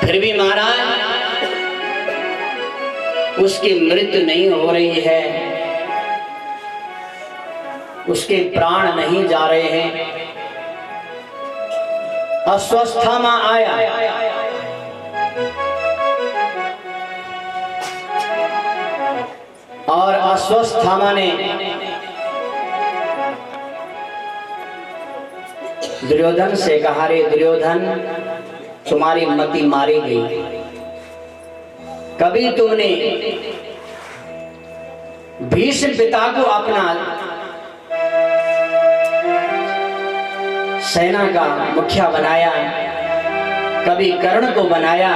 फिर भी महाराज उसकी मृत्यु नहीं हो रही है, उसके प्राण नहीं जा रहे हैं। अश्वस्थामा आया और अश्वस्थामा ने दुर्योधन से कहा, रे दुर्योधन, तुम्हारी मति मारी गई। कभी तुमने भीष्म पिता को अपना सेना का मुखिया बनाया, कभी कर्ण को बनाया,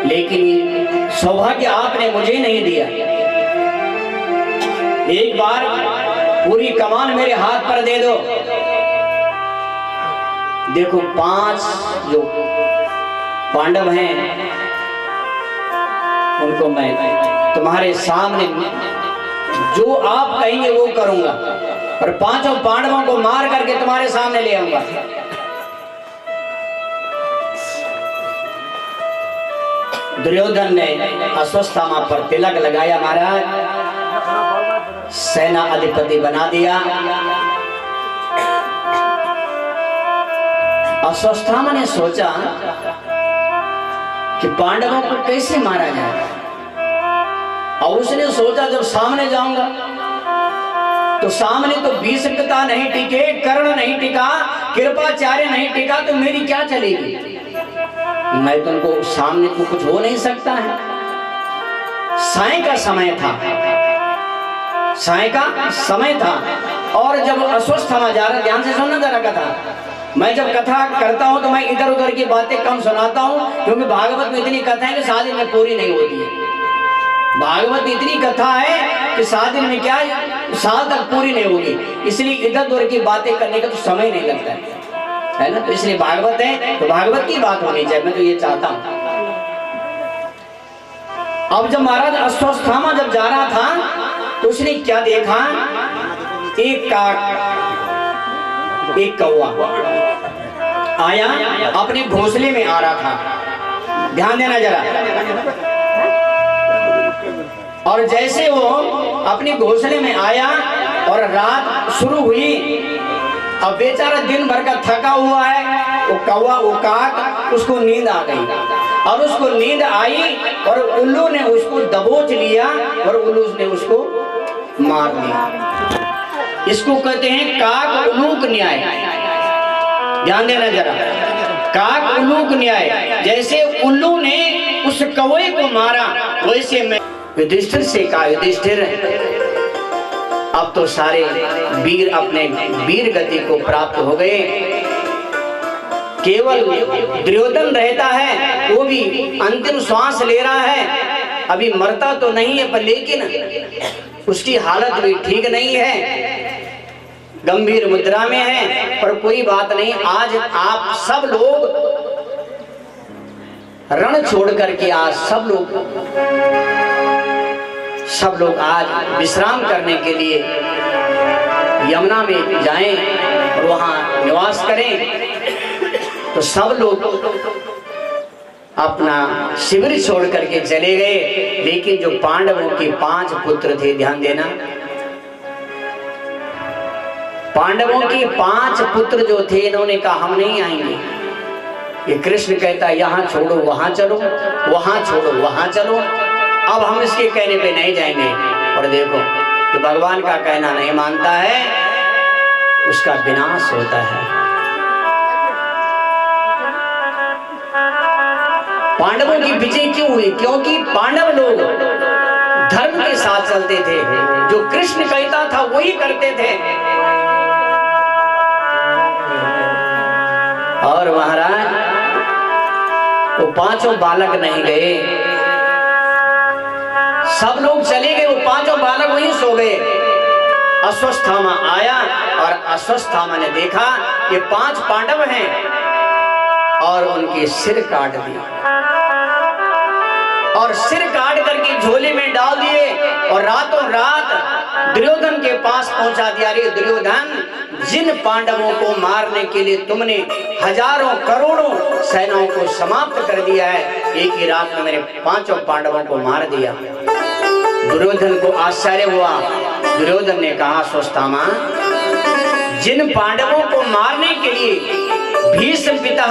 लेकिन सौभाग्य आपने मुझे नहीं दिया। एक बार पूरी कमान मेरे हाथ पर दे दो। देखो 5 जो पांडव हैं उनको मैं तुम्हारे सामने जो आप कहेंगे वो करूंगा, और 5 पांडवों को मार करके तुम्हारे सामने ले आऊंगा। दुर्योधन ने अश्वस्थामा पर तिलक लगाया, महाराज सेना अधिपति बना दिया। अश्वस्थामा ने सोचा कि पांडवों को कैसे मारा जाए, और उसने सोचा जब सामने जाऊंगा तो सामने तो भीष्म पिता नहीं टिके, कर्ण नहीं टिका, कृपाचार्य नहीं टिका, तो मेरी क्या चलेगी? मैं तो उनको सामने तो कुछ हो नहीं सकता है। साय का समय था, साय का समय था, और जब अश्वस्थामा जा रहा, ध्यान से सुनना जरा कथा। मैं जब कथा करता हूं तो मैं इधर उधर की बातें कम सुनाता हूं, क्योंकि भागवत में इतनी कथा है कि 7 दिन में पूरी नहीं होती है। भागवत इतनी कथा है कि 7 दिन में क्या साल तक पूरी नहीं होगी, इसलिए इधर उधर की बातें करने का तो समय नहीं लगता है ना। तो इसलिए भागवत है तो भागवत की बात होनी चाहिए, मैं तो ये चाहता हूं। अब जब महाराज अश्वस्थामा जब जा रहा था तो उसने क्या देखा, एक काक, एक कौवा आया, अपने घोंसले में आ रहा था। ध्यान देना जरा। और जैसे वो अपने घोंसले में आया और रात शुरू हुई, अब बेचारा दिन भर का थका हुआ है, वो कौवा, वो काक, उसको नींद आ गई। और उसको नींद आई और उल्लू ने उसको दबोच लिया और उल्लू ने उसको मार दिया। इसको कहते हैं काक उल्लूक न्याय। ध्यान देना जरा, काक उल्लूक न्याय। जैसे उल्लू ने उस कौवे को मारा, वैसे मैं युधिष्ठिर से कहा, युधिष्ठिर अब तो सारे वीर अपने वीर गति को प्राप्त हो गए, केवल दुर्योधन रहता है, वो भी अंतिम श्वास ले रहा है, अभी मरता तो नहीं है पर लेकिन उसकी हालत भी ठीक नहीं है, गंभीर मुद्रा में है। पर कोई बात नहीं, आज आप सब लोग रण छोड़ करके आज सब लोग आज विश्राम करने के लिए यमुना में जाएं और वहां निवास करें। तो सब लोग अपना शिविर छोड़ करके चले गए, लेकिन जो पांडवों के 5 पुत्र थे, ध्यान देना, पांडवों के 5 पुत्र जो थे, इन्होंने कहा हम नहीं आएंगे। ये कृष्ण कहता यहाँ छोड़ो वहां चलो, वहां छोड़ो वहां चलो, अब हम इसके कहने पे नहीं जाएंगे। और देखो जो भगवान का कहना नहीं मानता है उसका विनाश होता है। पांडवों की विजय क्यों हुई? क्योंकि पांडव लोग धर्म के साथ चलते थे, जो कृष्ण कहता था वही करते थे। और महाराज वो 5 बालक नहीं गए, सब लोग चले गए, वो 5 बालक वहीं सो गए। अश्वस्थामा आया और अश्वस्थामा ने देखा ये 5 पांडव हैं और उनके सिर काट दिया। और सिर काट करके झोले में डाल दिए और रातों रात दुर्योधन के पास पहुंचा दिया। रे दुर्योधन, जिन पांडवों को मारने के लिए तुमने हजारों करोड़ों सेनाओं को समाप्त कर दिया है, एक ही रात में मेरे 5 पांडवों को मार दिया। दुर्योधन को आश्चर्य हुआ। दुर्योधन ने कहा, स्वस्तामा, जिन पांडवों को मारने के लिए भीष्म पिता,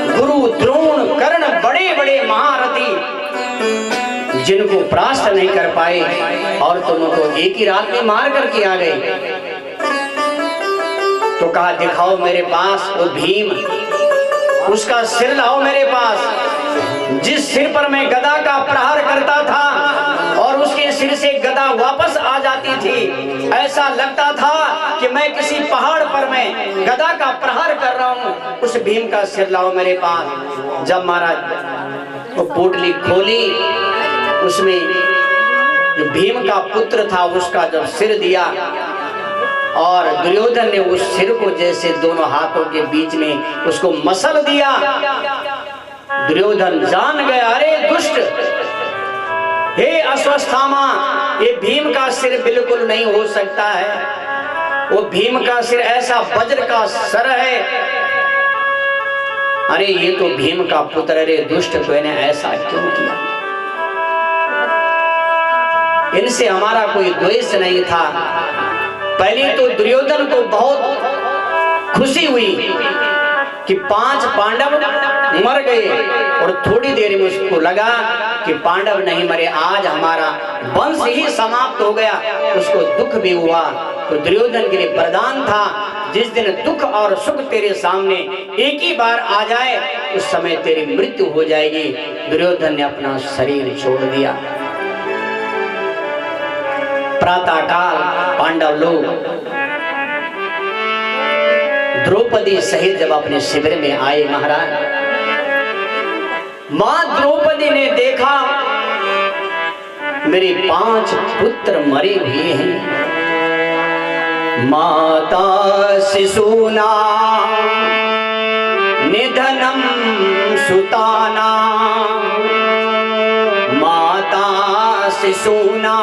गुरु द्रोण, कर्ण, बड़े बड़े महारथी जिनको परास्त नहीं कर पाए और तुम उनको एक ही रात में मार करके आ गए। तो कहा, दिखाओ मेरे पास वो भीम, उसका सिर लाओ मेरे पास, जिस सिर पर मैं गदा का प्रहार करता था और उसके सिर से गदा वापस आ जाती थी, ऐसा लगता था कि मैं किसी पहाड़ पर मैं गदा का प्रहार कर रहा हूं। उस भीम का सिर लाओ मेरे पास। जब महाराज वो पोटली खोली, उसमें जो भीम का पुत्र था उसका जब सिर दिया और दुर्योधन ने उस सिर को जैसे दोनों हाथों के बीच में उसको मसल दिया, दुर्योधन जान गया, अरे दुष्ट, हे अश्वत्थामा, ये भीम का सिर बिल्कुल नहीं हो सकता है। वो भीम का सिर ऐसा वज्र का सर है। अरे ये तो भीम का पुत्र, अरे दुष्ट, तो इन्हें ऐसा क्यों किया? इनसे हमारा कोई द्वेष नहीं था। पहले तो दुर्योधन को बहुत खुशी हुई कि 5 पांडव मर गए और थोड़ी देर में उसको लगा कि पांडव नहीं मरे, आज हमारा वंश ही समाप्त हो गया। उसको दुख भी हुआ। तो दुर्योधन के लिए वरदान था, जिस दिन दुख और सुख तेरे सामने एक ही बार आ जाए उस समय तेरी मृत्यु हो जाएगी। दुर्योधन ने अपना शरीर छोड़ दिया। प्रातः काल पांडव लोग द्रौपदी सहित जब अपने शिविर में आए, महाराज, मां द्रौपदी ने देखा मेरे 5 पुत्र मरे हुए हैं। माता शिशूना निधनम सुताना, माता शिशूना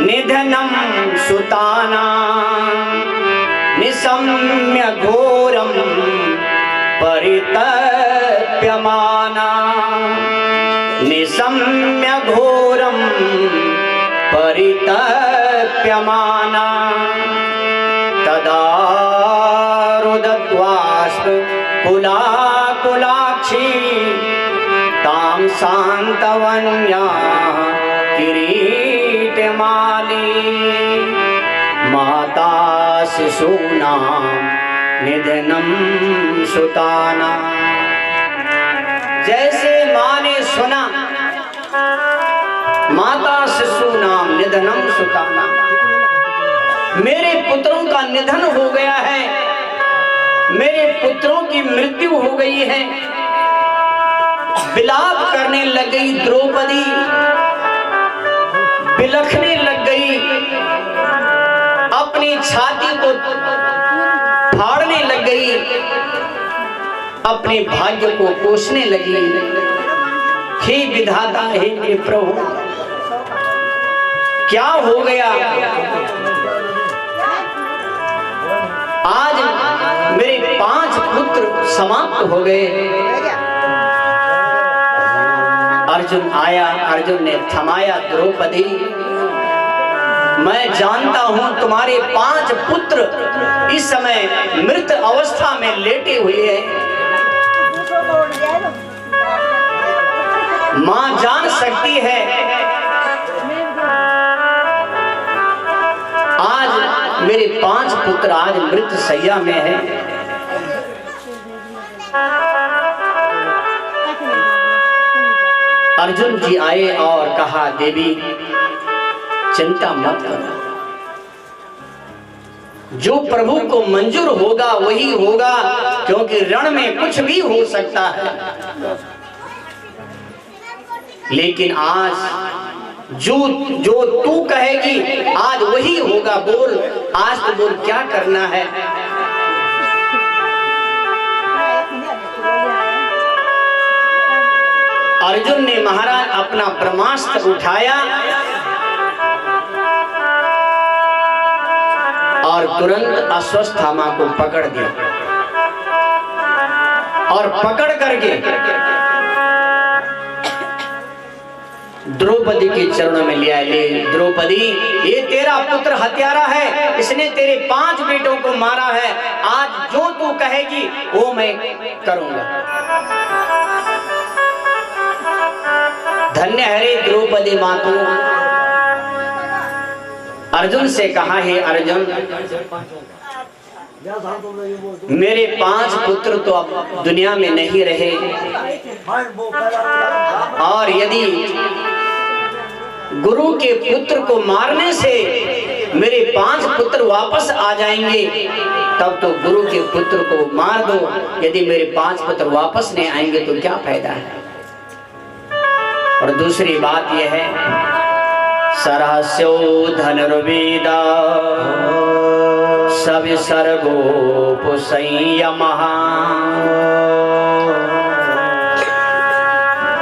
निधनम सुताना, निशम्य घोरम परितप्यमाना, निशम्य घोरम परितप्यमाना, तदा रुदत्वास्म कुलाकुलाक्षी तां शान्तवन्या किरीटमाली, माता शिशूनां निधनं सुताना। जैसे मां ने सुना माता शिशूनां निधनं सुताना, मेरे पुत्रों का निधन हो गया है, मेरे पुत्रों की मृत्यु हो गई है, विलाप करने लग गई द्रौपदी, बिलखने लग गई, अपनी छाती को फाड़ने लग गई, अपने भाग्य को कोसने लगी। हे विधाता, हे मेरे प्रभु, क्या हो गया? आज मेरे 5 पुत्र समाप्त हो गए। अर्जुन आया, अर्जुन ने थमाया, द्रौपदी, मैं जानता हूं तुम्हारे 5 पुत्र इस समय मृत अवस्था में लेटे हुए हैं। मां जान सकती है आज मेरे 5 पुत्र आज मृत शैया में हैं। अर्जुन जी आए और कहा, देवी चिंता मत करो, जो प्रभु को मंजूर होगा वही होगा, क्योंकि रण में कुछ भी हो सकता है। लेकिन आज जो तू कहेगी आज वही होगा। बोल, आज तो बोल, क्या करना है? अर्जुन ने महाराज अपना ब्रह्मास्त्र उठाया और तुरंत अश्वत्थामा को पकड़ दिया और पकड़ करके द्रौपदी के चरणों में लिया। ले द्रौपदी, ये तेरा पुत्र हत्यारा है, इसने तेरे 5 बेटों को मारा है, आज जो तू कहेगी वो मैं करूंगा। धन्य हरे द्रौपदी मातु। अर्जुन से कहा, हे अर्जुन, मेरे 5 पुत्र तो अब दुनिया में नहीं रहे, और यदि गुरु के पुत्र को मारने से मेरे 5 पुत्र वापस आ जाएंगे, तब तो गुरु के पुत्र को मार दो। यदि मेरे 5 पुत्र वापस नहीं आएंगे तो क्या फायदा है। और दूसरी बात यह है, सरहस्यो धनुर्वेदा सविसर्गोपसंयमः।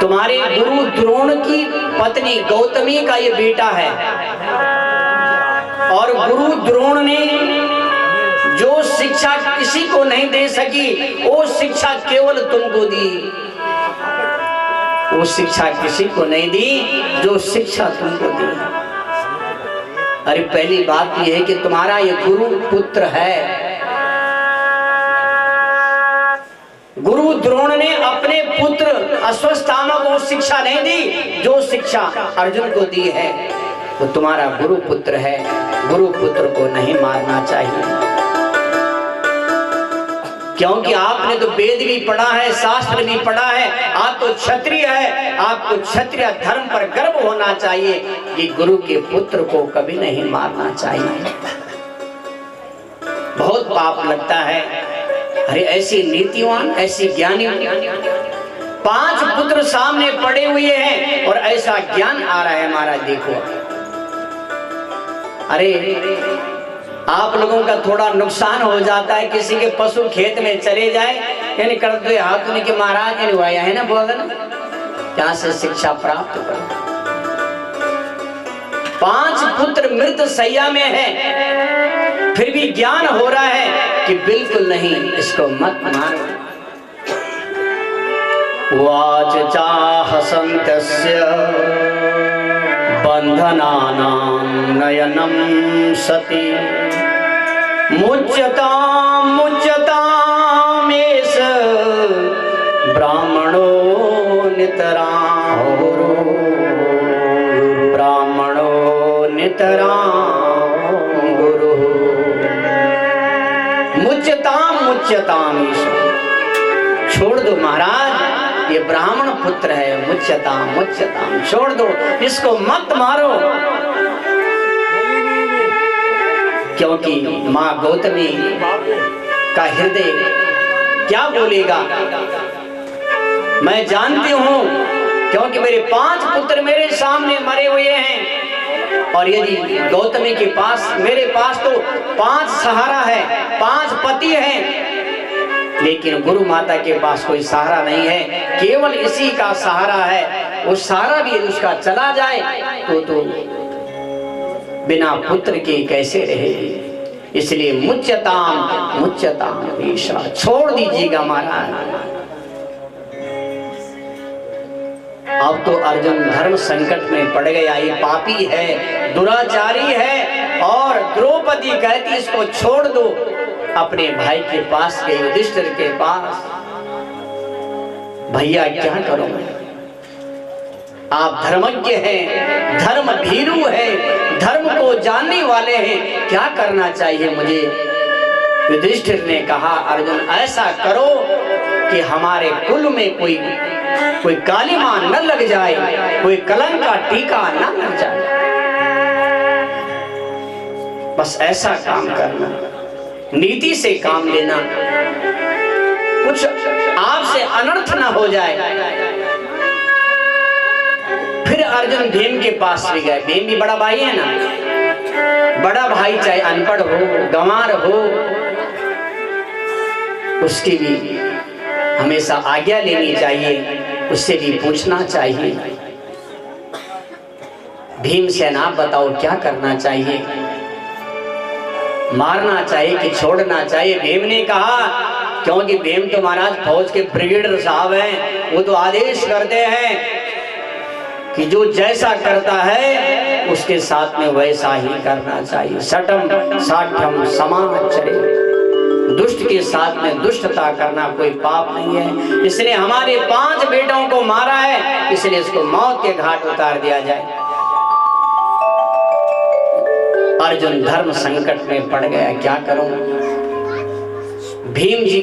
तुम्हारे गुरु द्रोण की पत्नी गौतमी का ये बेटा है, और गुरु द्रोण ने जो शिक्षा किसी को नहीं दे सकी वो शिक्षा केवल तुमको दी। वो शिक्षा किसी को नहीं दी जो शिक्षा तुमको दी। अरे पहली बात यह है कि तुम्हारा ये गुरु पुत्र है। गुरु द्रोण ने अपने पुत्र अश्वत्थामा को शिक्षा नहीं दी जो शिक्षा अर्जुन को दी है। वो तुम्हारा गुरु पुत्र है, गुरु पुत्र को नहीं मारना चाहिए। क्योंकि आपने तो वेद भी पढ़ा है, शास्त्र भी पढ़ा है, आप तो क्षत्रिय है, आपको क्षत्रिय धर्म पर गर्व होना चाहिए कि गुरु के पुत्र को कभी नहीं मारना चाहिए। बहुत पाप लगता है। अरे ऐसी नीतिवान, ऐसी ज्ञानी, 5 पुत्र सामने पड़े हुए हैं और ऐसा ज्ञान आ रहा है महाराज। देखो, अरे आप लोगों का थोड़ा नुकसान हो जाता है, किसी के पशु खेत में चले जाए, यानी करते हाथ उन्हें कि महाराज यानी हुआ है ना, बोला ना क्या से शिक्षा प्राप्त कर। 5 पुत्र मृत सैया में है, फिर भी ज्ञान हो रहा है कि बिल्कुल नहीं, इसको मत मारो। वाच चाहसन्तस्य बंधनानां नयनं सति मुच्यतां मुच्यतामेष ब्राह्मणो नितरां गुरु, ब्राह्मणो नितरां गुरु। मुच्यतां मुच्यतामेष, छोड़ दो महाराज, ये ब्राह्मण पुत्र है। मुच्यतां मुच्यतां, छोड़ दो, इसको मत मारो। क्योंकि माँ गौतमी का हृदय क्या बोलेगा मैं जानती हूँ, क्योंकि मेरे 5 पुत्र मेरे सामने मरे हुए हैं, और यदि गौतमी के पास, मेरे पास तो 5 सहारा है, 5 पति हैं, लेकिन गुरु माता के पास कोई सहारा नहीं है, केवल इसी का सहारा है। वो सहारा भी उसका चला जाए तो बिना पुत्र के कैसे रहेगी। इसलिए मुच्यताम मुच्यताम ईशा, छोड़ दीजिएगा महाराज। अब तो अर्जुन धर्म संकट में पड़ गया, ये पापी है, दुराचारी है, और द्रौपदी कहती इसको छोड़ दो। अपने भाई के पास गई, युधिष्ठिर के पास, भैया क्या करूं मैं, आप धर्मज्ञ हैं, धर्म भीरू है, धर्म को जानने वाले हैं, क्या करना चाहिए मुझे। युधिष्ठिर ने कहा, अर्जुन ऐसा करो कि हमारे कुल में कोई कालिमा न लग जाए, कोई कलंक का टीका न लग जाए, बस ऐसा काम करना, नीति से काम लेना, कुछ आपसे अनर्थ न हो जाए। फिर अर्जुन भीम के पास भी गए। भीम भी बड़ा भाई है ना, बड़ा भाई चाहे अनपढ़ हो, गंवार हो, उसकी भी हमेशा आज्ञा लेनी चाहिए। उससे भी पूछना चाहिए। भीमसेन आप बताओ क्या करना चाहिए, मारना चाहिए कि छोड़ना चाहिए? भीम ने कहा, क्योंकि भीम तो महाराज फौज के ब्रिगेडियर साहब हैं, वो तो आदेश करते हैं कि जो जैसा करता है उसके साथ में वैसा ही करना चाहिए। सठम साठम समाचरे, दुष्ट के साथ में दुष्टता करना कोई पाप नहीं है। इसने हमारे 5 बेटों को मारा है, इसलिए इसको मौत के घाट उतार दिया जाए। अर्जुन धर्म संकट में पड़ गया, क्या करूं? भीम जी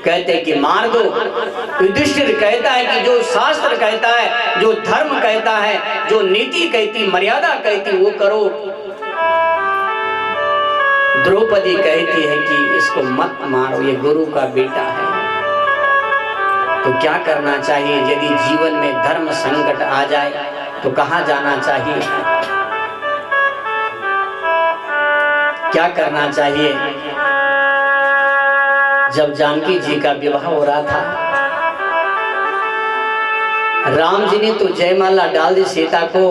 कहते कि मार दो। युधिष्ठिर कहता है कि जो शास्त्र कहता है, जो धर्म कहता है, जो नीति कहती, मर्यादा कहती, वो करो। द्रौपदी कहती है कि इसको मत मारो, ये गुरु का बेटा है। तो क्या करना चाहिए? यदि जीवन में धर्म संकट आ जाए तो कहाँ जाना चाहिए, क्या करना चाहिए? जब जानकी जी का विवाह हो रहा था, राम जी ने तो जयमाला डाल दी सीता को।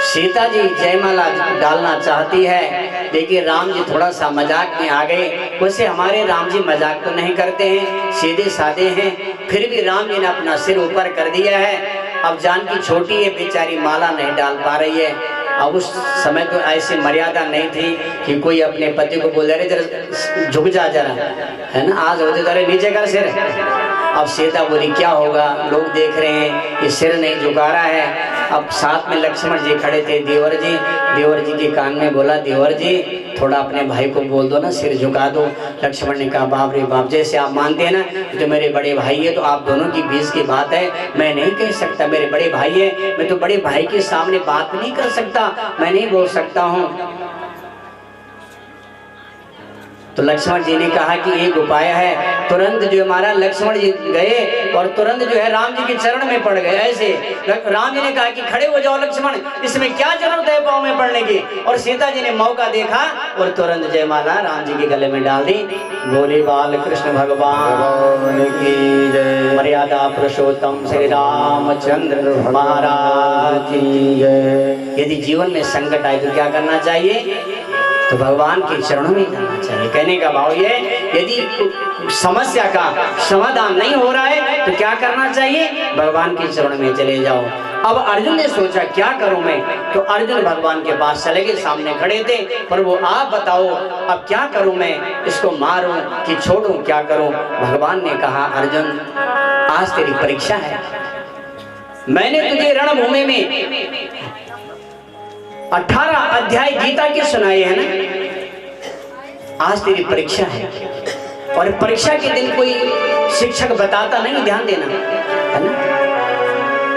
सीता जी जयमाला डालना चाहती है, लेकिन राम जी थोड़ा सा मजाक में आ गए। वैसे हमारे राम जी मजाक तो नहीं करते हैं, सीधे साधे हैं, फिर भी राम जी ने अपना सिर ऊपर कर दिया है। अब जानकी छोटी है, बेचारी माला नहीं डाल पा रही है। अब उस समय तो ऐसी मर्यादा नहीं थी कि कोई अपने पति को बोल रहे जरा झुक जा जरा, है ना, आज होते जरा नीचे कर सिर। अब सीता बोली क्या होगा, लोग देख रहे हैं, ये सिर नहीं झुका रहा है। अब साथ में लक्ष्मण जी खड़े थे, देवर जी के कान में बोला, देवर जी थोड़ा अपने भाई को बोल दो ना, सिर झुका दो। लक्ष्मण ने कहा, बाप रे बाप, जैसे आप मानते हैं ना तो मेरे बड़े भाई है, तो आप दोनों की बीच की बात है, मैं नहीं कह सकता। मेरे बड़े भाई है, मैं तो बड़े भाई के सामने बात नहीं कर सकता, मैं नहीं बोल सकता हूँ। तो लक्ष्मण जी ने कहा कि एक उपाय है। तुरंत जो हमारा लक्ष्मण जी गए और तुरंत जो है राम जी के चरण में पड़ गए। ऐसे राम जी ने कहा कि खड़े हो जाओ लक्ष्मण, इसमें क्या जरूरत है पाँव में पड़ने की। और सीता जी ने मौका देखा और तुरंत जयमाला राम जी के गले में डाल दी। बोले बाल कृष्ण भगवान की जय। मर्यादा पुरुषोत्तम श्री रामचंद्र महाराज की जय। यदि जीवन में संकट आए तो क्या करना चाहिए? तो भगवान के चरणों में जाना चाहिए। कहने का भाव ये, यदि समस्या का समाधान नहीं हो रहा है तो क्या करना चाहिए? भगवान के चरणों में चले जाओ। अब अर्जुन ने सोचा क्या करूं मैं, तो अर्जुन भगवान के पास चले गए, सामने खड़े थे। प्रभु आप बताओ अब क्या करूं मैं, इसको मारूं कि छोड़ूं, क्या करूं? भगवान ने कहा, अर्जुन आज तेरी परीक्षा है। मैंने तुझे रणभूमि में 18 अध्याय गीता के सुनाए हैं ना, आज तेरी परीक्षा है। और परीक्षा के दिन कोई शिक्षक बताता नहीं, ध्यान देना, है ना।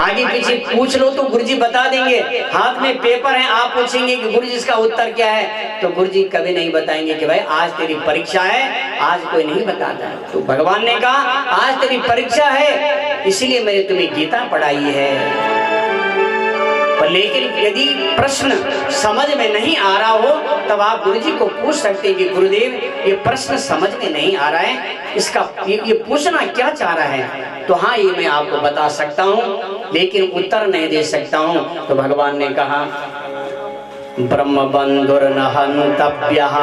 आगे पीछे पूछ लो तो गुरुजी बता देंगे, हाथ में पेपर है, आप पूछेंगे कि गुरुजी इसका उत्तर क्या है, तो गुरुजी कभी नहीं बताएंगे कि भाई आज तेरी परीक्षा है, आज कोई नहीं बताता है। तो भगवान ने कहा आज तेरी परीक्षा है, इसलिए मैंने तुम्हें गीता पढ़ाई है। लेकिन यदि प्रश्न समझ में नहीं आ रहा हो तब आप गुरुजी को पूछ सकते हैं कि गुरुदेव ये प्रश्न समझ में नहीं आ रहा है, इसका ये पूछना क्या चाह रहा है। तो हाँ, ये मैं आपको बता सकता हूँ लेकिन उत्तर नहीं दे सकता हूँ। तो भगवान ने कहा, ब्रह्म बंधुर्न हन्तव्यः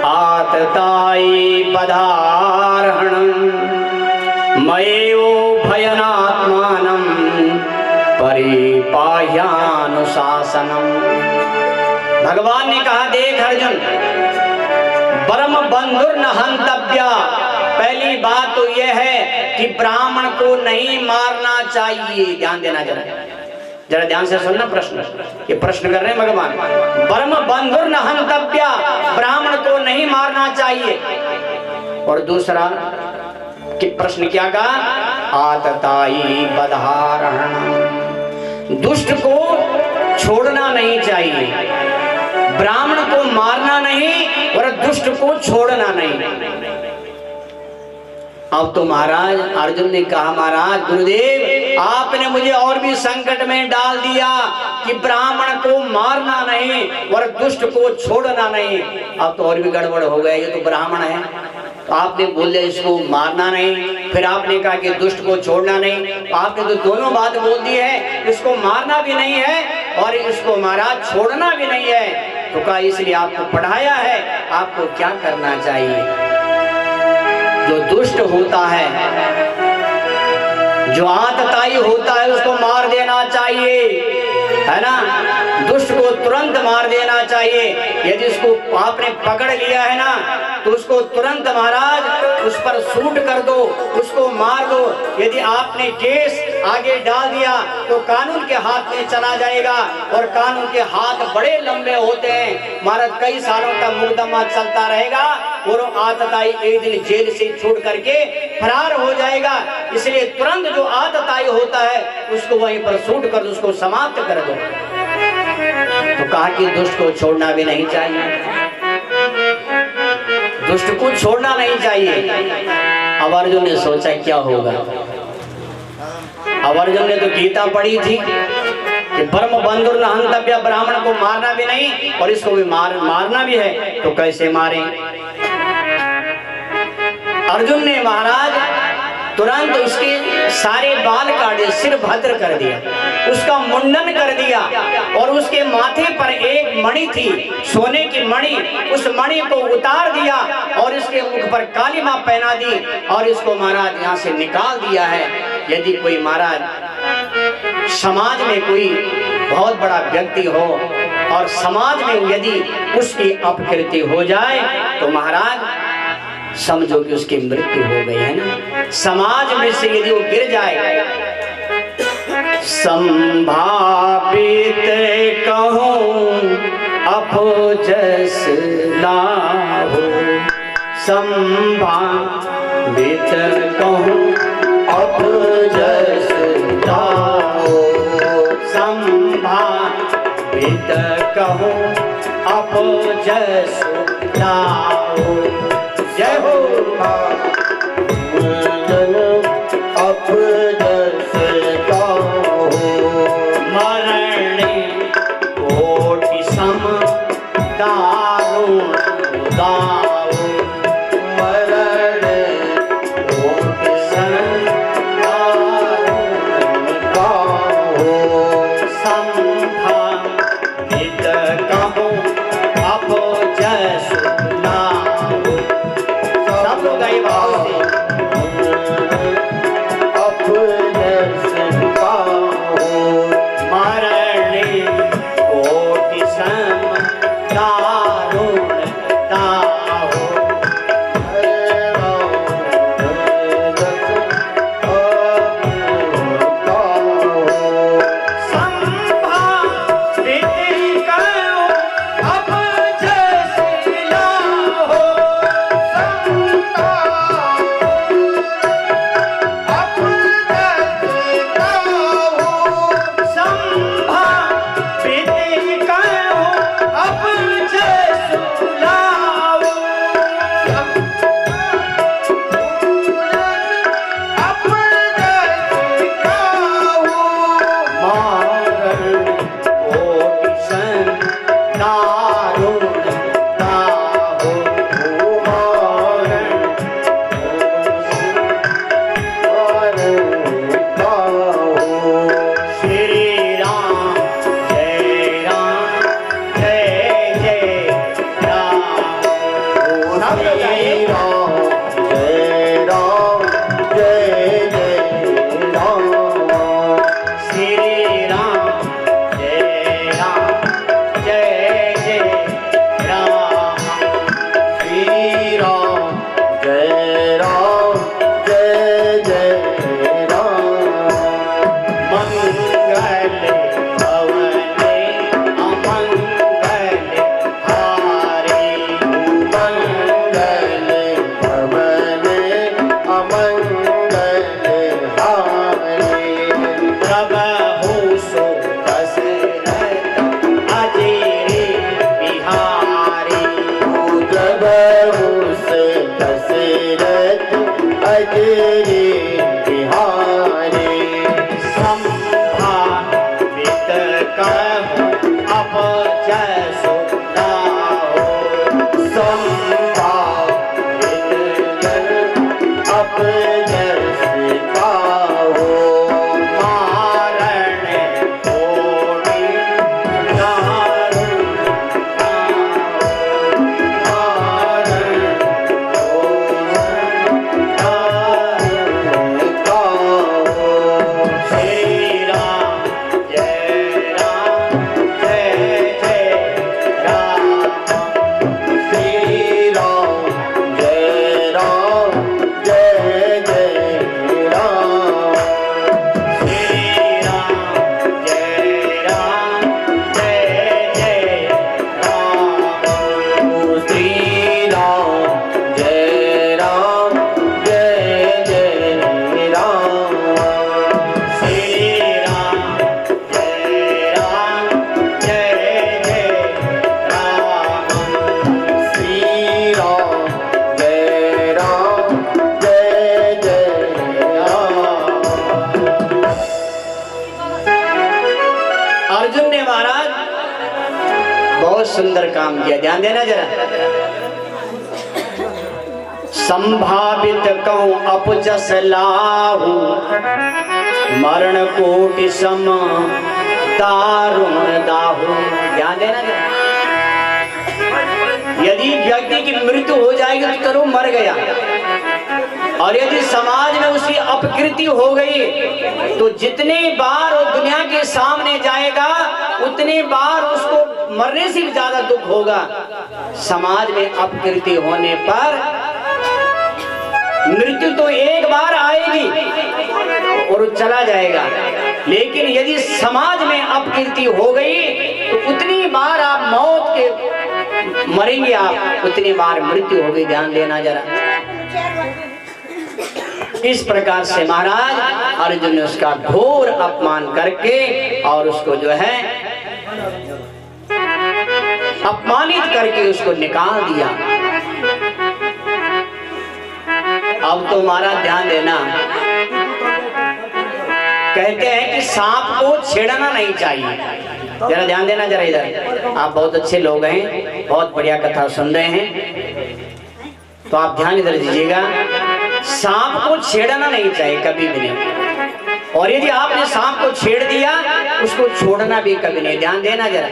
आततायी पदार्हणम् मयेवो भयनात्मानं परिपाह्यानुशासनम। भगवान ने कहा, देख अर्जुन, ब्रह्म बंधुर्न हन्तव्य, पहली बात तो यह है कि ब्राह्मण को नहीं मारना चाहिए। ध्यान देना, जरा ध्यान से सुनना प्रश्न, ये प्रश्न कर रहे हैं भगवान। ब्रह्म बंधुर्न हन्तव्य, ब्राह्मण को नहीं मारना चाहिए। और दूसरा कि प्रश्न क्या कहा? आततायी बधारणम्, दुष्ट को छोड़ना नहीं चाहिए, ब्राह्मण को मारना नहीं और दुष्ट को छोड़ना नहीं। अब तो महाराज अर्जुन ने कहा, महाराज गुरुदेव आपने मुझे और भी संकट में डाल दिया कि ब्राह्मण को मारना नहीं और दुष्ट को छोड़ना नहीं। अब तो और भी गड़बड़ हो गया, ये तो ब्राह्मण है, आपने बोले इसको मारना नहीं, फिर आपने कहा कि दुष्ट को छोड़ना नहीं। आपने तो दोनों बात बोल दी है, इसको मारना भी नहीं है और इसको महाराज छोड़ना भी नहीं है। तो कहा इसलिए आपको पढ़ाया है, आपको क्या करना चाहिए। जो दुष्ट होता है, जो आतताई होता है, उसको मार देना चाहिए, है ना। दुष्ट को तुरंत मार देना चाहिए। यदि उसको आपने पकड़ लिया है ना, तो उसको तुरंत महाराज उस पर शूट कर दो, उसको मार दो। यदि आपने केस आगे डाल दिया तो कानून के हाथ में चला जाएगा, और कानून के हाथ बड़े लंबे होते हैं महाराज। कई सालों का मुकदमा चलता रहेगा और आतताई एक दिन जेल से छूट करके फरार हो जाएगा। इसलिए तुरंत जो आतताई होता है उसको वहीं पर शूट कर दो, उसको समाप्त कर दो। तो कहा कि दुष्ट को छोड़ना भी नहीं चाहिए, दुष्ट को छोड़ना नहीं चाहिए। अब अर्जुन ने सोचा क्या होगा। अब अर्जुन ने तो गीता पढ़ी थी कि परम बंधुर न हंतव्य, ब्राह्मण को मारना भी नहीं और इसको भी मारना भी है, तो कैसे मारे। अर्जुन ने महाराज तुरंत उसके सारे बाल काटे, सिर भद्र कर दिया, उसका मुंडन कर दिया, और उसके माथे पर एक मणि थी, सोने की मणि, उस मणि को उतार दिया और इसके मुख पर काली मां पहना दी, और इसको महाराज यहाँ से निकाल दिया है। यदि कोई महाराज समाज में कोई बहुत बड़ा व्यक्ति हो और समाज में यदि उसकी अपकृति हो जाए तो महाराज समझो कि उसकी मृत्यु हो गई, है ना। समाज में से यदि वो गिर जाए, संभावित कहूं अपजस लाहो, संभावित कहूं अपजस लाहो, संभावित कहूं अपजस लाहो। जय हो अपजस लाहो, मरणे कोटि सम दारुण दाओ, मरणे कोटि सम दारुण दाओ, संभावित कहूं अपजस लाहो। सब लोग गए भाव से अपजस लाहो, मरणे कोटि सम दारुण दाओ। संभावित कहूं अपजस लाहो, सुंदर काम किया, ध्यान देना जरा। संभावित कहूं अपजस लाहू, मरण कोटि सम दारुण दाहू। ध्यान देना जरा। यदि व्यक्ति की मृत्यु हो जाएगी तो चलो मर गया, और यदि समाज में उसकी अपकृति हो गई तो जितने बार वो दुनिया के सामने जाएगा उतने बार उसको मरने से भी ज्यादा दुख होगा। समाज में अपकृति होने पर मृत्यु तो एक बार आएगी और वो चला जाएगा, लेकिन यदि समाज में अपकृति हो गई तो उतनी बार आप मौत के मरेंगे, आप उतनी बार मृत्यु होगी। ध्यान देना जरा। इस प्रकार से महाराज अर्जुन ने उसका घोर अपमान करके और उसको जो है अपमानित करके उसको निकाल दिया। अब तो महाराज ध्यान देना, कहते हैं कि सांप को छेड़ना नहीं चाहिए। जरा ध्यान देना जरा इधर, आप बहुत अच्छे लोग हैं, बहुत बढ़िया कथा सुन रहे हैं, तो आप ध्यान इधर दीजिएगा। सांप को छेड़ना नहीं चाहिए कभी भी नहीं, और यदि आपने सांप को छेड़ दिया उसको छोड़ना भी कभी नहीं। ध्यान देना जरा।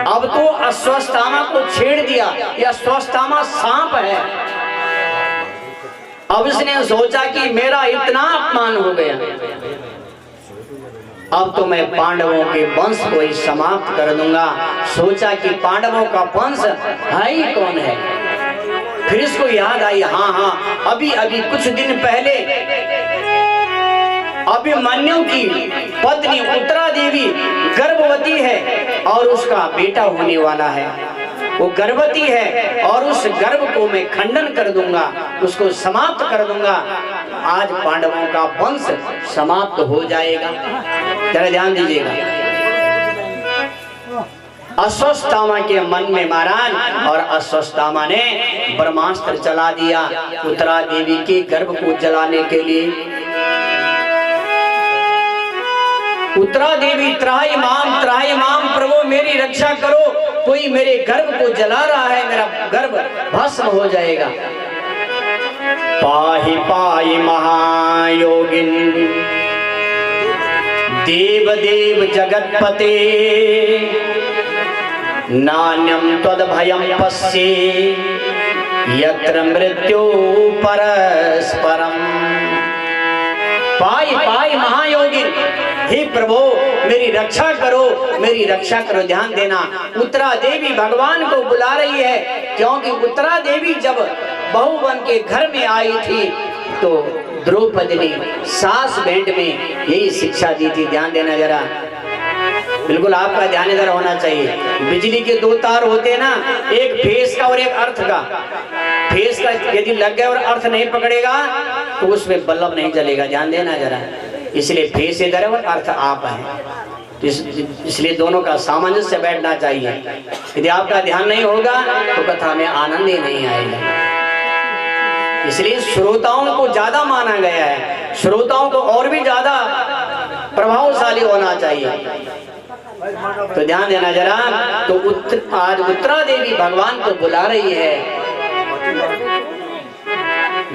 अब तो अस्वस्थामा को छेड़ दिया, यह अस्वस्थामा सांप है। अब इसने सोचा कि मेरा इतना अपमान हो गया, अब तो मैं पांडवों के वंश को ही समाप्त कर दूंगा। सोचा कि पांडवों का वंश है ही कौन है। फिर इसको याद आई, हाँ अभी कुछ दिन पहले अभिमन्यु की पत्नी उत्तरा देवी गर्भवती है और उसका बेटा होने वाला है। वो गर्भवती है और उस गर्भ को मैं खंडन कर दूंगा, उसको समाप्त कर दूंगा। आज पांडवों का वंश समाप्त हो जाएगा। जरा ध्यान दीजिएगा। अस्वस्थामा के मन में महाराज, और अस्वस्थामा ने ब्रह्मास्त्र चला दिया उत्तरा देवी के गर्भ को जलाने के लिए। उत्तरा देवी त्राहि माम प्रभु मेरी रक्षा करो, कोई मेरे गर्भ को जला रहा है, मेरा गर्भ भस्म हो जाएगा। पाहि पाहि महायोगिन देव देव जगतपते, नान्यम त्वद्भयं पश्ये यत्र मृत्यु परस्परम। पाहि पाहि महायोगिन, हे प्रभु मेरी रक्षा करो, मेरी रक्षा करो। ध्यान देना, उत्तरा देवी भगवान को बुला रही है, क्योंकि उत्तरा देवी जब बहू बन के घर में आई थी तो द्रौपदी ने सास भेंट में यही शिक्षा दी थी। ध्यान देना जरा, बिल्कुल आपका ध्यान इधर होना चाहिए। बिजली के दो तार होते ना, एक फेस का और एक अर्थ का। फेस का यदि लग गया और अर्थ नहीं पकड़ेगा तो उसमें बल्ब नहीं जलेगा। ध्यान देना जरा, इसलिए फेस इधर है और अर्थ आप है, इसलिए दोनों का सामंजस्य बैठना चाहिए। यदि आपका ध्यान नहीं होगा तो कथा में आनंद ही नहीं आएगा। इसलिए श्रोताओं को ज्यादा माना गया है, श्रोताओं को और भी ज्यादा प्रभावशाली होना चाहिए। तो ध्यान देना जरा। तो आज उत्तरा देवी भगवान को बुला रही है।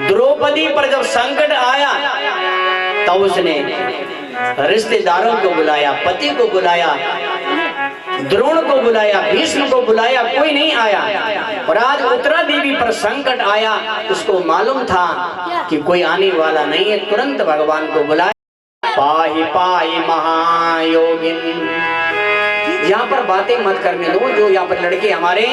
द्रौपदी पर जब संकट आया तब उसने रिश्तेदारों को बुलाया, पति को बुलाया, द्रोण को बुलाया, भीष्म को बुलाया, कोई नहीं आया। और आज उत्तरा देवी पर संकट आया, उसको मालूम था कि कोई आने वाला नहीं है, तुरंत भगवान को बुलाया। पाहि पाहि महायोगिन। यहाँ पर बातें मत करने दो, जो यहाँ पर लड़के हमारे,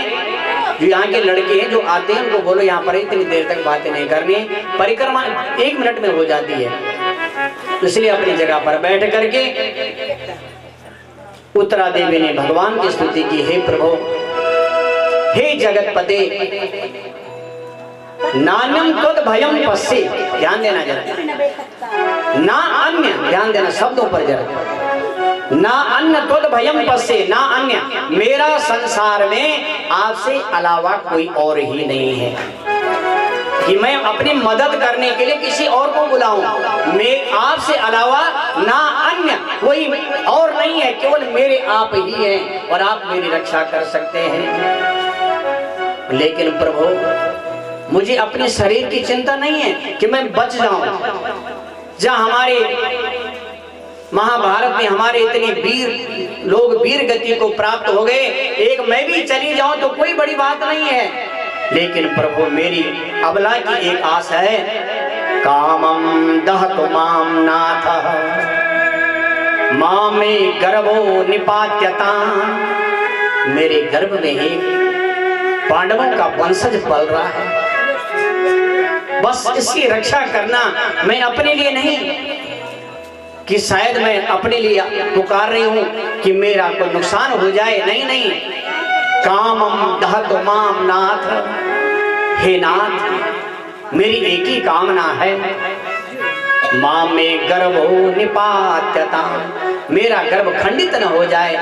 जो यहाँ के लड़के हैं जो आते हैं उनको बोलो यहाँ पर इतनी देर तक बातें नहीं करनी, परिक्रमा 1 मिनट में हो जाती है। इसलिए अपनी जगह पर बैठ करके उत्तरा देवी ने भगवान की स्तुति की, हे प्रभु, हे जगतपते, नान्यम त्वद्भयं पश्ये। ध्यान देना जरा, ना अन्य, ध्यान देना शब्दों पर जरा, ना अन्य त्वद्भयं पश्ये, ना अन्य, मेरा संसार में आपसे अलावा कोई और ही नहीं है। कि मैं अपनी मदद करने के लिए किसी और को बुलाऊं। मैं आपसे अलावा ना अन्य कोई और नहीं है, केवल मेरे आप ही हैं और आप मेरी रक्षा कर सकते हैं। लेकिन प्रभु, मुझे अपने शरीर की चिंता नहीं है कि मैं बच जाऊं। जहां हमारे महाभारत में हमारे इतने वीर लोग वीर गति को प्राप्त हो गए, एक मैं भी चली जाऊं तो कोई बड़ी बात नहीं है। लेकिन प्रभु, मेरी अबला की एक आस है। कामम दहतु माम नाथ मामे गर्भो निपात्यता। मेरे गर्भ में एक पांडवों का वंशज पल रहा है, बस इसकी रक्षा करना। मैं अपने लिए नहीं कि शायद मैं अपने लिए पुकार रही हूं कि मेरा कोई नुकसान हो जाए, नहीं नहीं। कामम दहतु माम नाथ, हे नाथ, मेरी एक ही कामना है। मां में गर्भो निपात्यता, मेरा गर्भ खंडित न हो जाए,